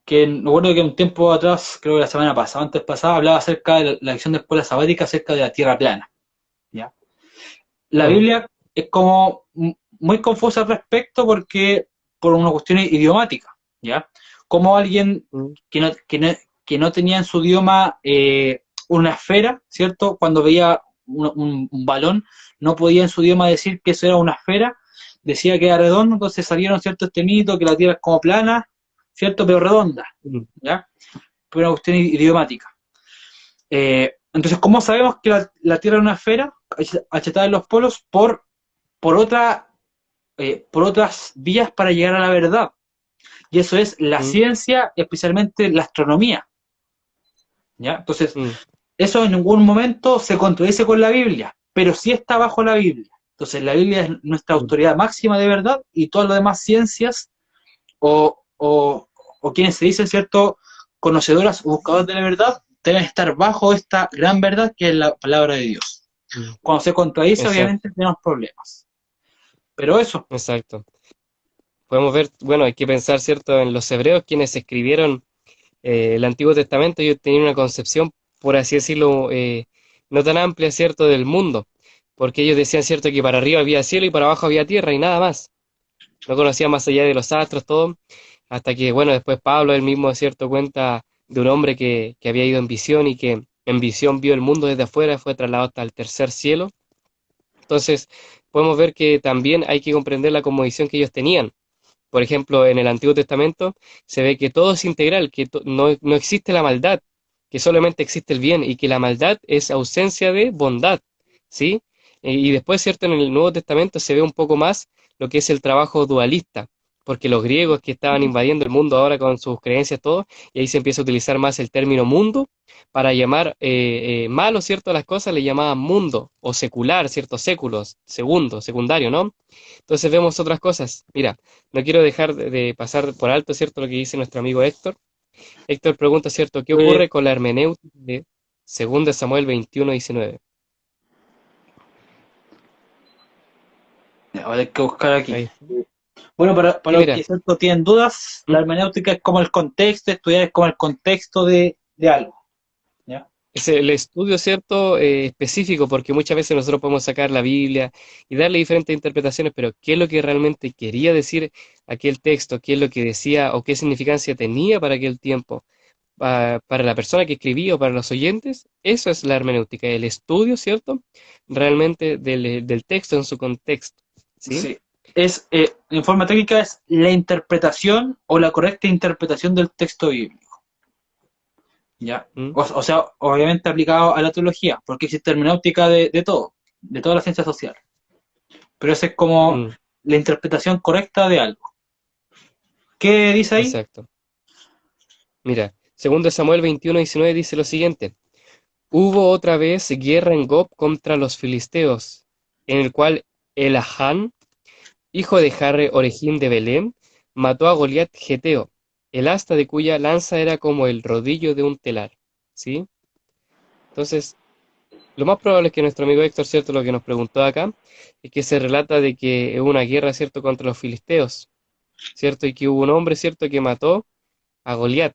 S2: Que me acuerdo que un tiempo atrás, creo que la semana pasada, antes pasada, hablaba acerca de la lección de escuela sabática acerca de la tierra plana, ¿ya? La
S1: Mm.
S2: Biblia es como muy confusa al respecto porque por una cuestión idiomática, ¿ya? Como alguien
S1: Mm.
S2: que no, que no, que no tenía en su idioma una esfera, ¿cierto? Cuando veía un balón, no podía en su idioma decir que eso era una esfera, decía que era redondo, entonces salieron, ¿cierto? Este mito que la Tierra es como plana, ¿cierto? Pero redonda,
S1: Mm.
S2: ¿ya? Por una cuestión idiomática. Entonces, ¿cómo sabemos que la Tierra es una esfera achatada en los polos? Por, otra, por otras vías para llegar a la verdad. Y eso es la
S1: Mm.
S2: ciencia, especialmente la astronomía. ¿Ya? Entonces,
S1: Mm.
S2: eso en ningún momento se contradice con la Biblia, pero sí está bajo la Biblia. Entonces, la Biblia es nuestra
S1: Mm.
S2: autoridad máxima de verdad y todas las demás ciencias o quienes se dicen, ¿cierto?, conocedoras o buscadoras de la verdad, deben estar bajo esta gran verdad que es la palabra de Dios.
S1: Mm.
S2: Cuando se contradice,
S1: Exacto,
S2: obviamente tenemos problemas. Pero eso,
S1: exacto. Podemos ver, bueno, hay que pensar, ¿cierto?, en los hebreos quienes escribieron el Antiguo Testamento. Ellos tenían una concepción, por así decirlo, no tan amplia, ¿cierto?, del mundo, porque ellos decían, ¿cierto?, que para arriba había cielo y para abajo había tierra y nada más. No conocían más allá de los astros, todo, hasta que, bueno, después Pablo, él mismo, ¿cierto?, cuenta de un hombre que había ido en visión y que en visión vio el mundo desde afuera, fue trasladado hasta el tercer cielo. Entonces, podemos ver que también hay que comprender la cosmovisión que ellos tenían. Por ejemplo, en el Antiguo Testamento se ve que todo es integral, que no existe la maldad, que solamente existe el bien y que la maldad es ausencia de bondad, ¿sí? Y después, ¿cierto? En el Nuevo Testamento se ve un poco más lo que es el trabajo dualista, porque los griegos que estaban invadiendo el mundo ahora con sus creencias, todo, y ahí se empieza a utilizar más el término mundo para llamar malo, ¿cierto? A las cosas le llamaban mundo o secular, ¿cierto? Séculos, segundo, secundario, ¿no? Entonces vemos otras cosas. Mira, no quiero dejar de pasar por alto, ¿cierto? Lo que dice nuestro amigo Héctor. Héctor pregunta, ¿cierto? ¿Qué
S2: eh,
S1: ocurre con la hermenéutica de 2 Samuel 21:19?
S2: ahora hay que buscar aquí.
S1: Ahí.
S2: Bueno,
S1: Sí,
S2: para los que
S1: mira,
S2: ¿cierto?, tienen dudas, la
S1: ¿Mm?
S2: hermenéutica es como el contexto, estudiar es como el contexto de algo, ¿ya?
S1: Es el estudio, ¿cierto? Específico, porque muchas veces nosotros podemos sacar la Biblia y darle diferentes interpretaciones, pero ¿qué es lo que realmente quería decir aquel texto? ¿Qué es lo que decía o qué significancia tenía para aquel tiempo? Para la persona que escribía o para los oyentes, eso es la hermenéutica, el estudio, ¿cierto? Realmente del texto en su contexto, ¿sí?
S2: Sí. En forma técnica es la interpretación o la correcta interpretación del texto bíblico, ¿ya?
S1: ¿Mm?
S2: O sea, obviamente aplicado a la teología, porque existe hermenéutica de todo, de toda la ciencia social. Pero esa es como
S1: Mm.
S2: la interpretación correcta de algo. ¿Qué dice ahí?
S1: Exacto. Mira, segundo Samuel 21:19 dice lo siguiente: hubo otra vez guerra en Gob contra los filisteos, en el cual Elahán, hijo de Jarre Orejín de Belén, mató a Goliat Geteo, el asta de cuya lanza era como el rodillo de un telar, ¿sí? Entonces, lo más probable es que nuestro amigo Héctor, ¿cierto? Lo que nos preguntó acá, es que se relata de que hubo una guerra, ¿cierto?, contra los filisteos, ¿cierto? Y que hubo un hombre, ¿cierto?, que mató a Goliat.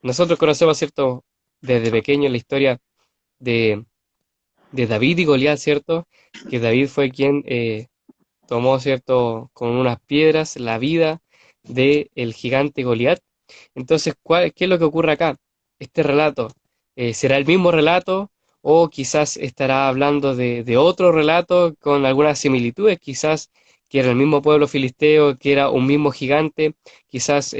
S1: nosotros conocemos, ¿cierto? Desde pequeño la historia de, de David y Goliat, ¿cierto? Que David fue quien tomó, ¿cierto? Con unas piedras la vida del gigante Goliat. Entonces, ¿qué es lo que ocurre acá? Este relato, ¿será el mismo relato o quizás estará hablando de otro relato con algunas similitudes? Quizás que era el mismo pueblo filisteo, que era un mismo gigante, quizás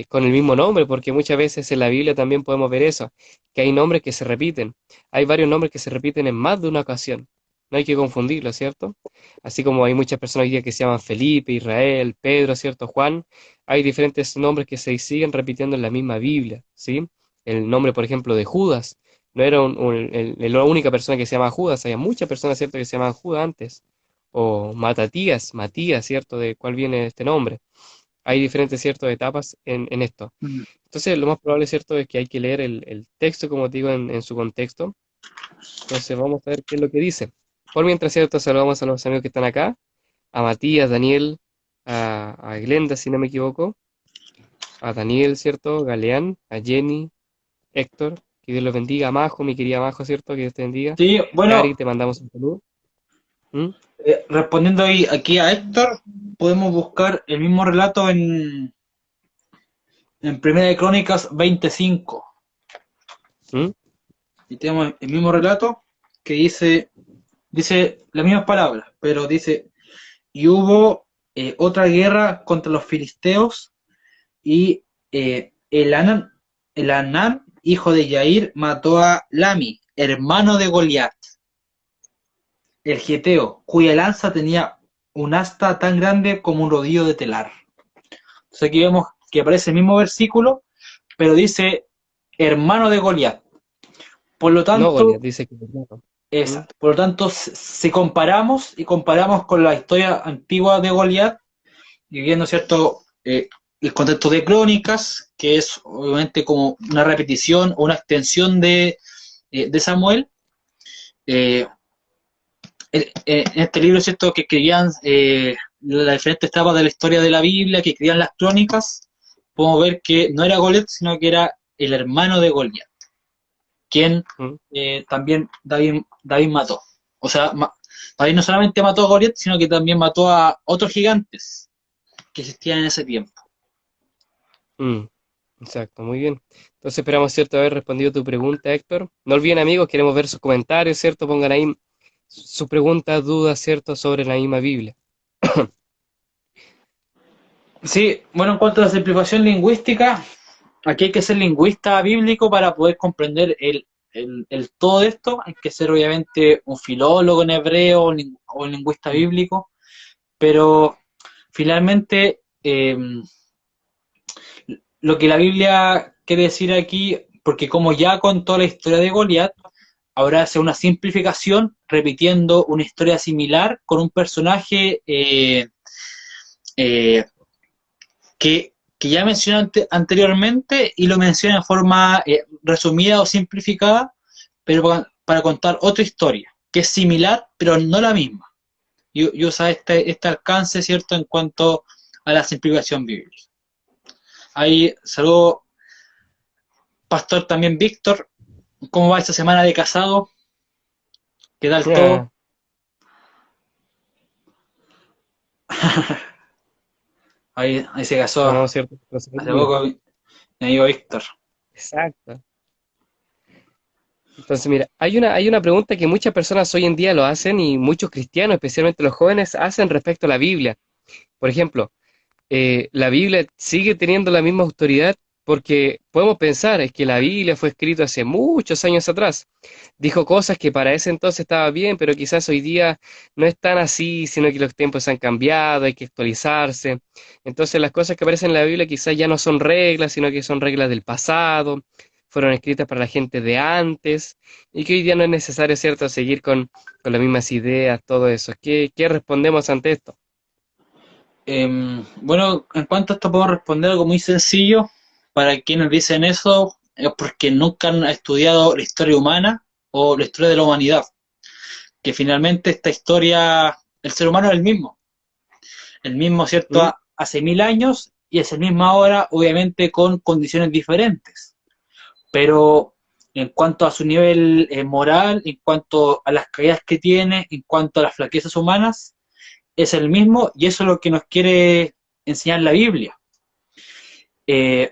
S1: con el mismo nombre, porque muchas veces en la Biblia también podemos ver eso, que hay nombres que se repiten. Hay varios nombres que se repiten en más de una ocasión. No hay que confundirlo, ¿cierto? Así como hay muchas personas hoy día que se llaman Felipe, Israel, Pedro, ¿cierto? Juan, hay diferentes nombres que se siguen repitiendo en la misma Biblia, ¿sí? El nombre, por ejemplo, de Judas, no era la única persona que se llamaba Judas, había muchas personas, ¿cierto?, que se llamaban Judas antes. O Matatías, Matías, ¿cierto?, de cuál viene este nombre. Hay diferentes, ¿cierto?, etapas en esto.
S2: Mm.
S1: Entonces, lo más probable, ¿cierto?, es que hay que leer el texto, como te digo, en su contexto. Entonces, vamos a ver qué es lo que dice. Por mientras, ¿cierto?, saludamos a los amigos que están acá, a Matías, Daniel, a Glenda, si no me equivoco, a Daniel, ¿cierto? Galeán, a Jenny, Héctor, que Dios los bendiga, a Majo, mi querida Majo, ¿cierto? Que Dios te bendiga.
S2: Sí, bueno,
S1: Cari, te mandamos un saludo. ¿Mm?
S2: respondiendo ahí aquí a Héctor, podemos buscar el mismo relato en Primera de Crónicas 25.
S1: ¿Mm?
S2: Y tenemos el mismo relato que dice las mismas palabras, pero dice, y hubo otra guerra contra los filisteos y el Anán, hijo de Yair, mató a Lami, hermano de Goliat, el geteo, cuya lanza tenía un asta tan grande como un rodillo de telar. Entonces aquí vemos que aparece el mismo versículo, pero dice hermano de Goliat. Por lo
S1: No,
S2: tanto,
S1: Goliat, dice que no. ¿Mm?
S2: exacto. Por lo tanto, si comparamos con la historia antigua de Goliat, y viendo, ¿cierto? El contexto de Crónicas, que es obviamente como una repetición o una extensión de Samuel. Eh, en este libro, ¿cierto? Que escribían las diferentes etapas de la historia de la Biblia, que escribían las Crónicas, podemos ver que no era Goliat, sino que era el hermano de Goliat, quien
S1: ¿Mm?
S2: también David mató. O sea, David no solamente mató a Goliat, sino que también mató a otros gigantes que existían en ese tiempo.
S1: Mm. Exacto, muy bien. Entonces esperamos, ¿cierto?, haber respondido tu pregunta, Héctor. No olviden, amigos, queremos ver sus comentarios, ¿cierto? Pongan ahí sus preguntas, dudas, ¿cierto?, sobre la misma Biblia.
S2: Sí, bueno, en cuanto a la simplificación lingüística, aquí hay que ser lingüista bíblico para poder comprender el todo esto. Hay que ser obviamente un filólogo en hebreo o un lingüista
S1: Mm.
S2: bíblico, pero finalmente lo que la Biblia quiere decir aquí, porque como ya contó la historia de Goliat, ahora hace una simplificación repitiendo una historia similar con un personaje eh, que ya mencioné anteriormente y lo menciona en forma resumida o simplificada, pero para contar otra historia, que es similar, pero no la misma. Y usa este alcance, ¿cierto?, en cuanto a la simplificación bíblica. Ahí saludo, pastor también Víctor. ¿Cómo va esta semana de casado? ¿Qué tal todo?
S1: Ah,
S2: Ahí se casó
S1: bueno, ¿cierto?
S2: hace poco mi amigo Víctor.
S1: Exacto. Entonces, mira, hay una pregunta que muchas personas hoy en día lo hacen y muchos cristianos, especialmente los jóvenes, hacen respecto a la Biblia. Por ejemplo, la Biblia sigue teniendo la misma autoridad porque podemos pensar, es que la Biblia fue escrita hace muchos años atrás. Dijo cosas que para ese entonces estaba bien, pero quizás hoy día no es tan así, sino que los tiempos han cambiado, hay que actualizarse. Entonces las cosas que aparecen en la Biblia quizás ya no son reglas, sino que son reglas del pasado, fueron escritas para la gente de antes, y que hoy día no es necesario, ¿cierto?, seguir con las mismas ideas, todo eso. ¿Qué respondemos ante esto?
S2: Bueno, en cuanto a esto puedo responder algo muy sencillo. Para quienes dicen eso es porque nunca han estudiado la historia humana o la historia de la humanidad. Que finalmente esta historia, el ser humano es el mismo. El mismo, ¿cierto?
S1: ¿Mm?
S2: Hace 1000 años y es el mismo ahora, obviamente con condiciones diferentes. pero en cuanto a su nivel moral, en cuanto a las caídas que tiene, en cuanto a las flaquezas humanas, es el mismo y eso es lo que nos quiere enseñar la Biblia.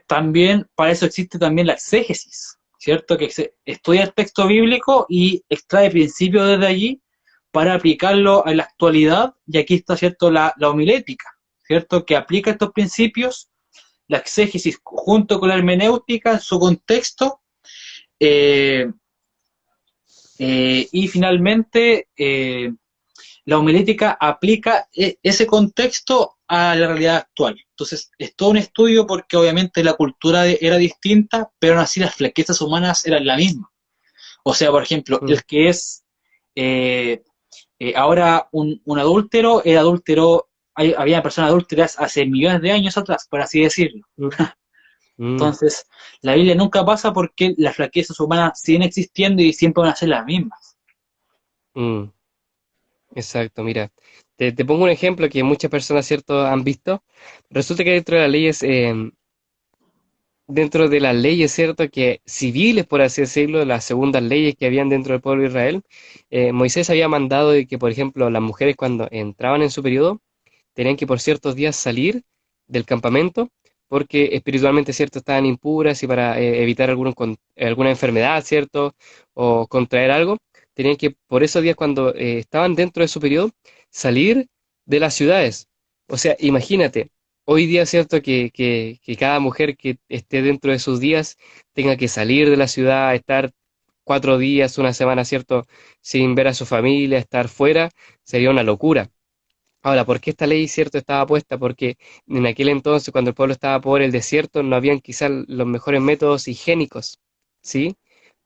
S2: También para eso existe también la exégesis, ¿cierto? Que se estudia el texto bíblico y extrae principios desde allí para aplicarlo a la actualidad, y aquí está, ¿cierto?, la homilética, ¿cierto?, que aplica estos principios, la exégesis junto con la hermenéutica en su contexto, eh, y finalmente la homilética aplica ese contexto a la realidad actual. Entonces, es todo un estudio porque obviamente la cultura era distinta, pero aún así las flaquezas humanas eran la misma. O sea, por ejemplo,
S1: Mm,
S2: el que es eh, ahora un adúltero, era adúltero, había personas adúlteras hace millones de años atrás, por así decirlo.
S1: mm, mm,
S2: Entonces, la Biblia nunca pasa porque las flaquezas humanas siguen existiendo y siempre van a ser las mismas.
S1: mm. Exacto, mira, te pongo un ejemplo que muchas personas, ¿cierto?, han visto. Resulta que dentro de las leyes, ¿cierto?, que civiles, por así decirlo, las segundas leyes que habían dentro del pueblo de Israel, Moisés había mandado de que, por ejemplo, las mujeres cuando entraban en su periodo, tenían que por ciertos días salir del campamento porque espiritualmente, ¿cierto?, estaban impuras y para evitar alguna enfermedad, ¿cierto?, o contraer algo, tenían que por esos días cuando estaban dentro de su periodo salir de las ciudades. O sea, imagínate, hoy día, ¿cierto?, que cada mujer que esté dentro de sus días tenga que salir de la ciudad, estar 4 días, una semana, ¿cierto?, sin ver a su familia, estar fuera, sería una locura. Ahora, ¿por qué esta ley, cierto, estaba puesta? Porque en aquel entonces, cuando el pueblo estaba por el desierto, no habían quizás los mejores métodos higiénicos, ¿sí?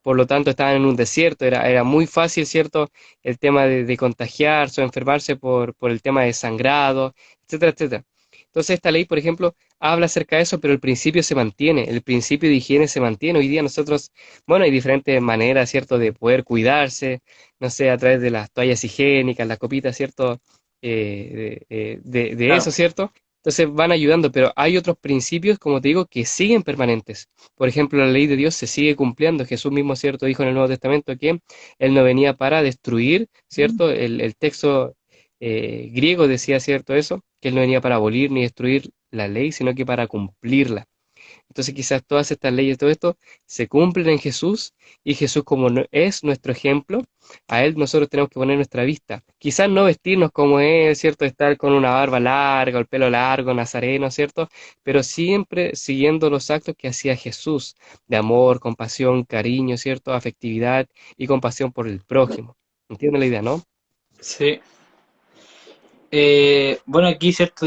S1: Por lo tanto, estaban en un desierto, era muy fácil, ¿cierto? El tema de contagiarse o enfermarse por el tema de sangrado, etcétera, etcétera. Entonces, esta ley, por ejemplo, habla acerca de eso, pero el principio se mantiene, el principio de higiene se mantiene. Hoy día nosotros, bueno, hay diferentes maneras, ¿cierto?, de poder cuidarse, no sé, a través de las toallas higiénicas, las copitas, ¿cierto?, de eso,
S2: Claro.
S1: ¿cierto? Entonces van ayudando, pero hay otros principios, como te digo, que siguen permanentes. Por ejemplo, la ley de Dios se sigue cumpliendo. Jesús mismo, ¿cierto?, dijo en el Nuevo Testamento que Él no venía para destruir, ¿cierto? El texto griego decía, ¿cierto?, eso, que Él no venía para abolir ni destruir la ley, sino que para cumplirla. Entonces quizás todas estas leyes, todo esto, se cumplen en Jesús y Jesús como es nuestro ejemplo, a Él nosotros tenemos que poner nuestra vista. Quizás no vestirnos como Él, ¿cierto? Estar con una barba larga, el pelo largo, nazareno, ¿cierto? Pero siempre siguiendo los actos que hacía Jesús, de amor, compasión, cariño, ¿cierto? Afectividad y compasión por el prójimo. ¿Entienden la idea, no?
S2: Sí. Bueno, aquí, ¿cierto?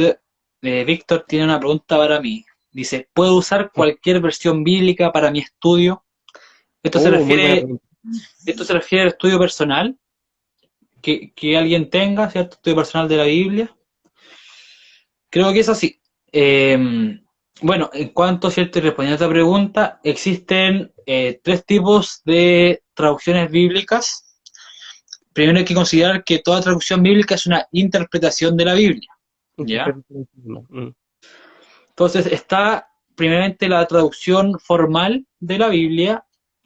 S2: Víctor tiene una pregunta para mí. Dice, ¿puedo usar cualquier versión bíblica para mi estudio? Esto se
S1: Muy buena
S2: refiere,
S1: pregunta.
S2: esto se refiere al estudio personal que alguien tenga, ¿cierto? Estudio personal de la Biblia. Creo que es así. Bueno, en cuanto, ¿cierto? Y respondiendo a esta pregunta, existen tres tipos de traducciones bíblicas. Primero hay que considerar que toda traducción bíblica es una interpretación de la Biblia, ¿ya?
S1: Mm,
S2: Entonces está primeramente la traducción formal de la Biblia,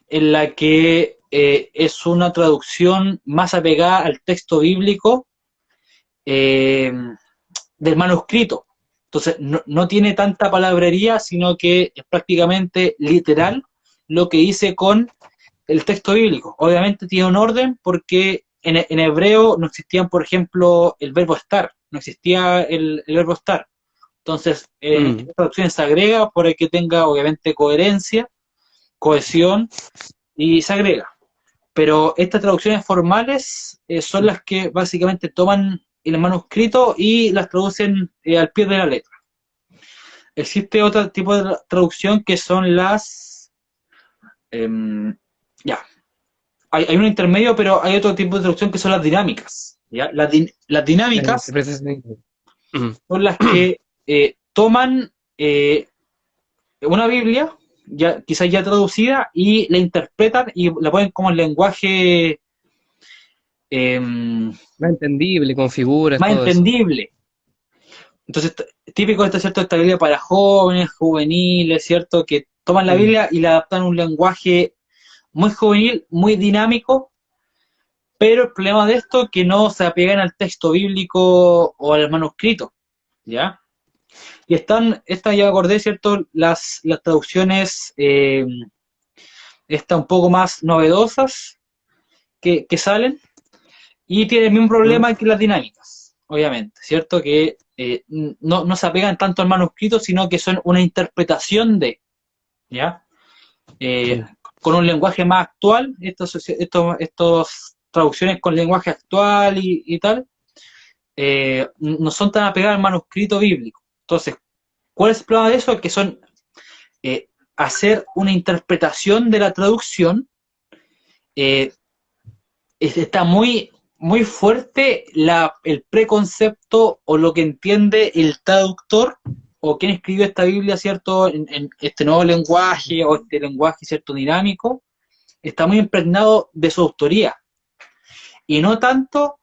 S2: en la que es una traducción más apegada al texto bíblico eh, del manuscrito. Entonces no tiene tanta palabrería, sino que es prácticamente literal lo que dice con el texto bíblico. Obviamente tiene un orden porque en hebreo no existían, por ejemplo, el verbo estar, no existía el verbo estar. Entonces, en
S1: mm.
S2: estas traducciones se agrega para que tenga, obviamente, coherencia, cohesión y se agrega. Pero estas traducciones formales son las que básicamente toman el manuscrito y las traducen al pie de la letra. Existe otro tipo de traducción que son las... ya, hay un intermedio, pero hay otro tipo de traducción que son las dinámicas. ¿Ya? Las
S1: La
S2: dinámicas
S1: interpretación. Mm.
S2: son las que toman una Biblia, ya, quizás ya traducida, y la interpretan y la ponen como en lenguaje más
S1: Más entendible, con figuras, todo eso.
S2: entendible. Entonces, típico de esto, ¿cierto? Esta Biblia para jóvenes, juveniles, ¿cierto? Que toman la
S1: mm,
S2: Biblia y la adaptan a un lenguaje muy juvenil, muy dinámico, pero el problema de esto es que no se apegan al texto bíblico o al manuscrito, ¿ya? Y están ya me acordé, ¿cierto? Las traducciones, un poco más novedosas que salen, y tienen el mismo
S1: mm,
S2: problema que las dinámicas, obviamente, ¿cierto? Que no se apegan tanto al manuscrito, sino que son una interpretación de, ¿ya? Eh,
S1: mm,
S2: con un lenguaje más actual, estos traducciones con lenguaje actual y tal, no son tan apegadas al manuscrito bíblico. Entonces, ¿cuál es el problema de eso? Que son eh, hacer una interpretación de la traducción. eh, Está muy fuerte el preconcepto o lo que entiende el traductor o quien escribió esta Biblia, ¿cierto? En este nuevo lenguaje o este lenguaje, ¿cierto? Dinámico, está muy impregnado de su autoría. Y no tanto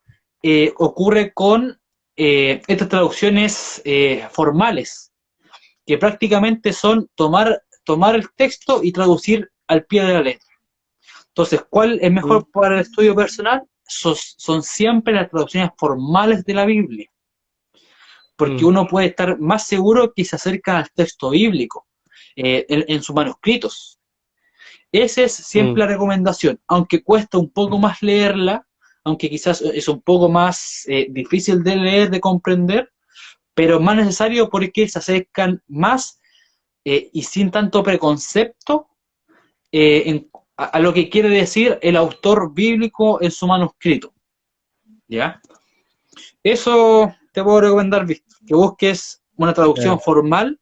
S2: ocurre con estas traducciones formales, que prácticamente son tomar el texto y traducir al pie de la letra. Entonces, ¿cuál es
S1: mm,
S2: mejor para el estudio personal? Son siempre las traducciones formales de la Biblia, porque
S1: mm,
S2: uno puede estar más seguro que se acerca al texto bíblico en sus manuscritos. Esa es
S1: mm,
S2: siempre la recomendación, aunque cuesta un poco más leerla, aunque quizás es un poco más difícil de leer, de comprender, pero es más necesario porque se acercan más y sin tanto preconcepto a lo que quiere decir el autor bíblico en su manuscrito. ¿Ya? Eso te puedo recomendar, Víctor, que busques una traducción
S1: claro.
S2: formal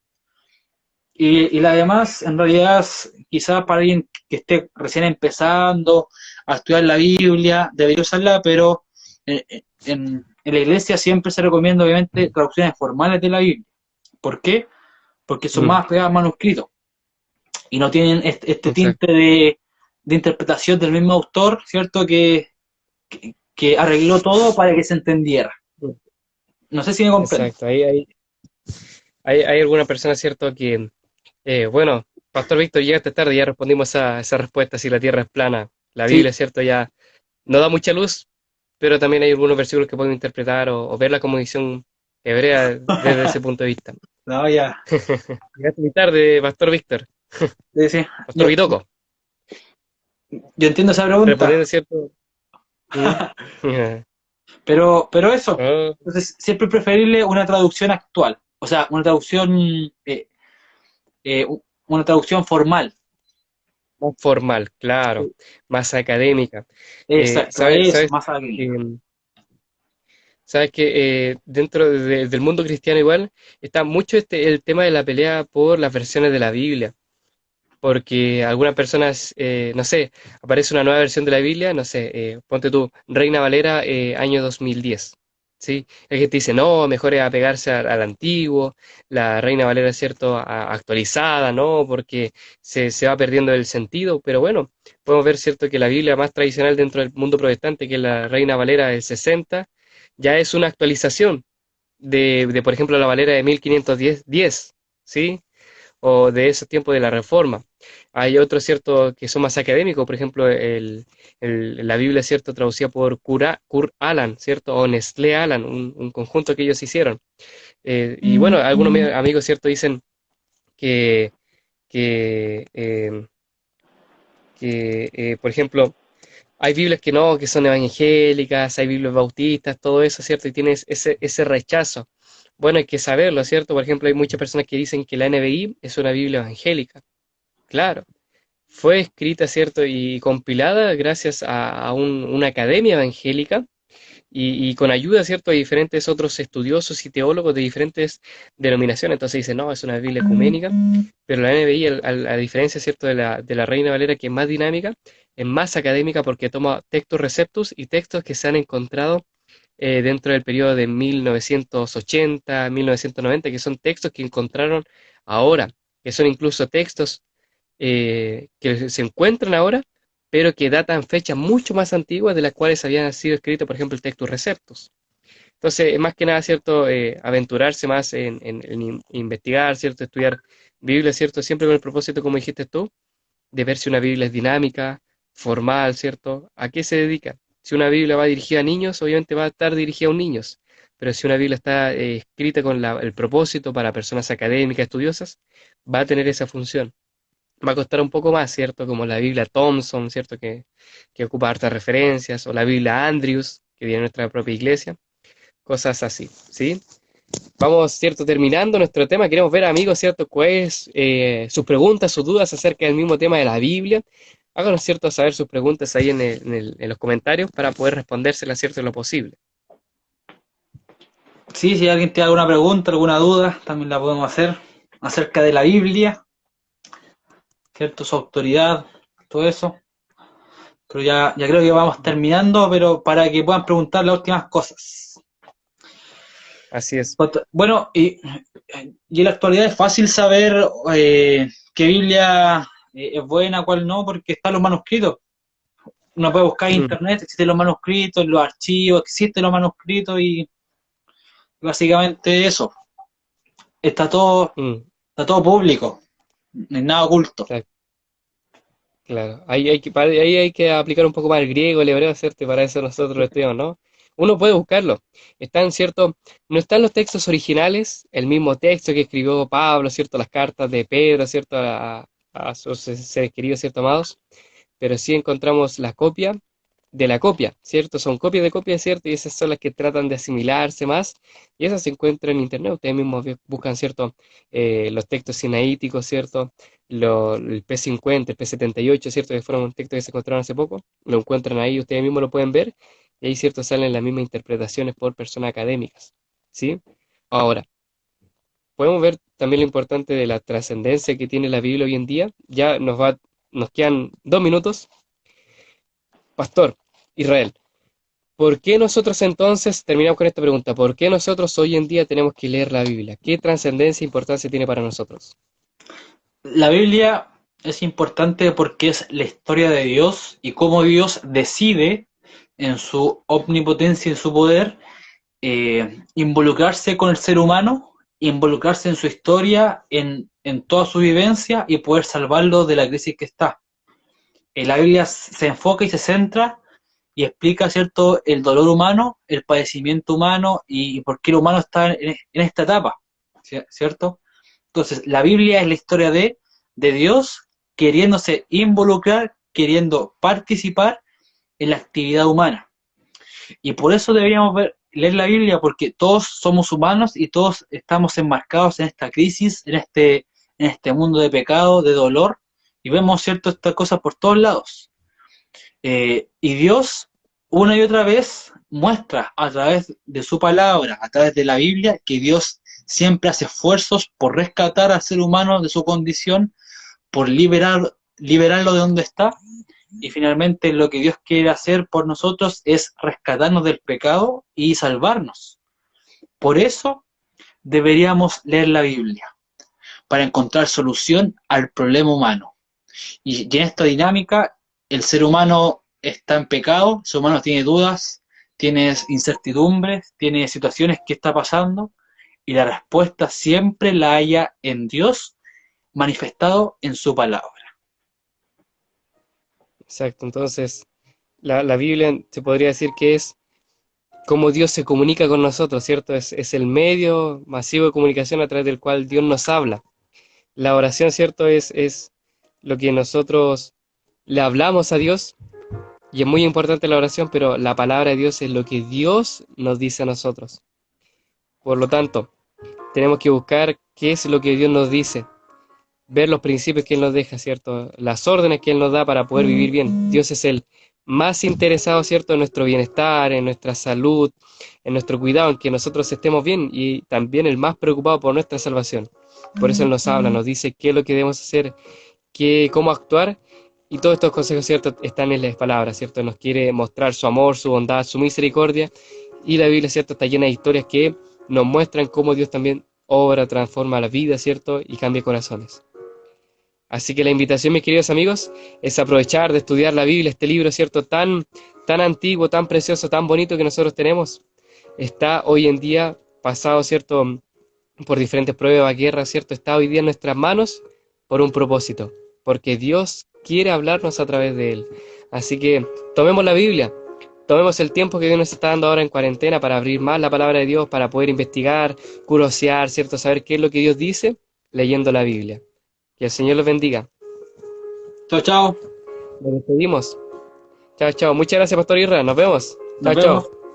S2: y la demás, en realidad, quizás para alguien que esté recién empezando a estudiar la Biblia, debería usarla, pero en la iglesia siempre se recomienda, obviamente, traducciones formales de la Biblia. ¿Por qué? Porque son
S1: Mm,
S2: más pegadas a manuscritos y no tienen este tinte
S1: exacto,
S2: de interpretación del mismo autor, ¿cierto? Que arregló todo para que se entendiera.
S1: mm,
S2: No sé si me comprende.
S1: exacto. Hay alguna persona, ¿cierto? Que, bueno, Pastor Víctor, llegaste tarde, ya respondimos esa respuesta, si la tierra es plana. La
S2: Sí,
S1: Biblia, ¿cierto? Ya no da mucha luz, pero también hay algunos versículos que pueden interpretar o verla como visión hebrea desde ese punto de vista.
S2: no, ya.
S1: Llegaste muy tarde, Pastor Víctor.
S2: Sí, sí.
S1: Pastor
S2: Yo,
S1: Vitoco,
S2: yo entiendo esa pregunta,
S1: respondiendo, ¿cierto? Mm.
S2: pero eso.
S1: Oh,
S2: Entonces, siempre es preferible una traducción actual. O sea, eh, una traducción formal.
S1: más formal, claro, más académica.
S2: Exacto,
S1: ¿Sabes,
S2: eso,
S1: sabes,
S2: más académico.
S1: sabes que dentro del mundo cristiano igual está mucho el tema de la pelea por las versiones de la Biblia? Porque algunas personas, no sé, aparece una nueva versión de la Biblia, no sé, ponte tú, Reina Valera, año 2010, ¿sí? El que te dice, no, mejor es apegarse al antiguo, la Reina Valera es cierto, actualizada, ¿no? Porque se va perdiendo el sentido, pero bueno, podemos ver, cierto, que la Biblia más tradicional dentro del mundo protestante, que es la Reina Valera del 60, ya es una actualización por ejemplo, la Valera de 1510, ¿sí? O de esos tiempos de la Reforma. Hay otros, ¿cierto?, que son más académicos, por ejemplo, la Biblia, ¿cierto?, traducida por Kurt Aland, ¿cierto?, o Nestlé Aland, un conjunto que ellos hicieron. Y bueno, algunos amigos, ¿cierto?, dicen que, que, eh, por ejemplo, hay Biblias que no, que son evangélicas, hay Biblias bautistas, todo eso, ¿cierto? Y tienes ese rechazo. Bueno, hay que saberlo, ¿cierto? Por ejemplo, hay muchas personas que dicen que la NBI es una Biblia evangélica. Claro, fue escrita, ¿cierto? Y compilada gracias a una academia evangélica y con ayuda, ¿cierto? De diferentes otros estudiosos y teólogos de diferentes denominaciones. Entonces dice, no, es una Biblia ecuménica, pero la NBI, a diferencia, ¿cierto? De la Reina Valera, que es más dinámica, es más académica porque toma textos receptus y textos que se han encontrado dentro del periodo de 1980, 1990, que son textos que encontraron ahora, que son incluso textos que se encuentran ahora, pero que datan fechas mucho más antiguas de las cuales habían sido escritos, por ejemplo, el Textus Receptus. Entonces, más que nada, ¿cierto? Aventurarse más en investigar, ¿cierto? Estudiar Biblia, ¿cierto? Siempre con el propósito, como dijiste tú, de ver si una Biblia es dinámica, formal, ¿cierto? ¿A qué se dedica? Si una Biblia va dirigida a niños, obviamente va a estar dirigida a un niños, pero si una Biblia está escrita con el propósito para personas académicas, estudiosas, va a tener esa función. Va a costar un poco más, ¿cierto? Como la Biblia Thompson, ¿cierto? Que ocupa hartas referencias, o la Biblia Andrews, que viene de nuestra propia iglesia, cosas así, ¿sí? Vamos, ¿cierto? Terminando nuestro tema, queremos ver, amigos, ¿cierto? Cuáles sus preguntas, sus dudas acerca del mismo tema de la Biblia. Háganos, ¿cierto? Saber sus preguntas ahí en los comentarios para poder respondérselas, ¿cierto? En lo posible.
S2: Sí, si alguien tiene alguna pregunta, alguna duda, también la podemos hacer acerca de la Biblia, ¿cierto? Su autoridad, todo eso. Pero ya creo que vamos terminando, pero para que puedan preguntar las últimas cosas.
S1: Así es.
S2: Bueno, y en la actualidad es fácil saber qué Biblia es buena, cuál no, porque están los manuscritos. Uno puede buscar en
S1: Mm,
S2: internet, existen los manuscritos, los archivos, existen los manuscritos y básicamente eso. Está todo,
S1: mm,
S2: está todo público, no hay nada oculto.
S1: claro, claro. Ahí hay que aplicar un poco más el griego, el hebreo, ¿cierto? Y para eso nosotros lo estudiamos, ¿no? Uno puede buscarlo. Están, ¿cierto? No están los textos originales, el mismo texto que escribió Pablo, ¿cierto? Las cartas de Pedro, ¿cierto? A sus seres queridos, ¿cierto? Amados, pero sí encontramos la copia de la copia, ¿cierto? Son copias de copia, ¿cierto? Y esas son las que tratan de asimilarse más, y esas se encuentran en internet. Ustedes mismos buscan, ¿cierto? Los textos sinaíticos, ¿cierto? El P50, el P78, ¿cierto? Que fueron un texto que se encontraron hace poco, lo encuentran ahí, ustedes mismos lo pueden ver, y ahí, ¿cierto? Salen las mismas interpretaciones por personas académicas, ¿sí? Ahora, podemos ver también lo importante de la trascendencia que tiene la Biblia hoy en día. Nos quedan 2 minutos. Pastor, Israel, ¿por qué nosotros entonces, terminamos con esta pregunta, ¿por qué nosotros hoy en día tenemos que leer la Biblia? ¿Qué trascendencia e importancia tiene para nosotros?
S2: La Biblia es importante porque es la historia de Dios y cómo Dios decide en su omnipotencia y en su poder involucrarse con el ser humano, involucrarse en su historia, en toda su vivencia y poder salvarlo de la crisis que está. La Biblia se enfoca y se centra y explica, ¿cierto?, el dolor humano, el padecimiento humano y por qué el humano está en esta etapa, ¿cierto? Entonces, la Biblia es la historia de Dios queriéndose involucrar, queriendo participar en la actividad humana. Y por eso deberíamos leer la Biblia, porque todos somos humanos y todos estamos enmarcados en esta crisis, en este mundo de pecado, de dolor, y vemos, ¿cierto?, estas cosas por todos lados. Y Dios, una y otra vez, muestra a través de su palabra, a través de la Biblia, que Dios siempre hace esfuerzos por rescatar al ser humano de su condición, por liberarlo de donde está. Y finalmente lo que Dios quiere hacer por nosotros es rescatarnos del pecado y salvarnos. Por eso deberíamos leer la Biblia, para encontrar solución al problema humano. Y en esta dinámica, el ser humano está en pecado, el ser humano tiene dudas, tiene incertidumbres, tiene situaciones que está pasando, y la respuesta siempre la halla en Dios, manifestado en su palabra.
S1: Exacto, entonces la Biblia se podría decir que es cómo Dios se comunica con nosotros, ¿cierto? Es el medio masivo de comunicación a través del cual Dios nos habla. La oración, ¿cierto? Es lo que nosotros le hablamos a Dios, y es muy importante la oración, pero la palabra de Dios es lo que Dios nos dice a nosotros. Por lo tanto, tenemos que buscar qué es lo que Dios nos dice, ver los principios que Él nos deja, ¿cierto? Las órdenes que Él nos da para poder vivir bien. Dios es el más interesado, ¿cierto?, en nuestro bienestar, en nuestra salud, en nuestro cuidado, en que nosotros estemos bien, y también el más preocupado por nuestra salvación. Por eso Él nos habla, nos dice qué es lo que debemos hacer, cómo actuar, y todos estos consejos, ¿cierto?, están en las palabras, ¿cierto? Nos quiere mostrar su amor, su bondad, su misericordia, y la Biblia, ¿cierto?, está llena de historias que nos muestran cómo Dios también obra, transforma la vida, ¿cierto?, y cambia corazones. Así que la invitación, mis queridos amigos, es aprovechar de estudiar la Biblia, este libro, ¿cierto?, tan antiguo, tan precioso, tan bonito que nosotros tenemos. Está hoy en día pasado, ¿cierto?, por diferentes pruebas, guerras, ¿cierto? Está hoy día en nuestras manos por un propósito, porque Dios quiere hablarnos a través de él. Así que tomemos la Biblia, tomemos el tiempo que Dios nos está dando ahora en cuarentena para abrir más la palabra de Dios, para poder investigar, curiosear, ¿cierto? Saber qué es lo que Dios dice leyendo la Biblia. Que el Señor los bendiga.
S2: Chao, chao.
S1: Nos despedimos. Chao, chao. Muchas gracias, Pastor Irra. Nos vemos.
S2: Nos
S1: Chao,
S2: vemos.
S1: chao.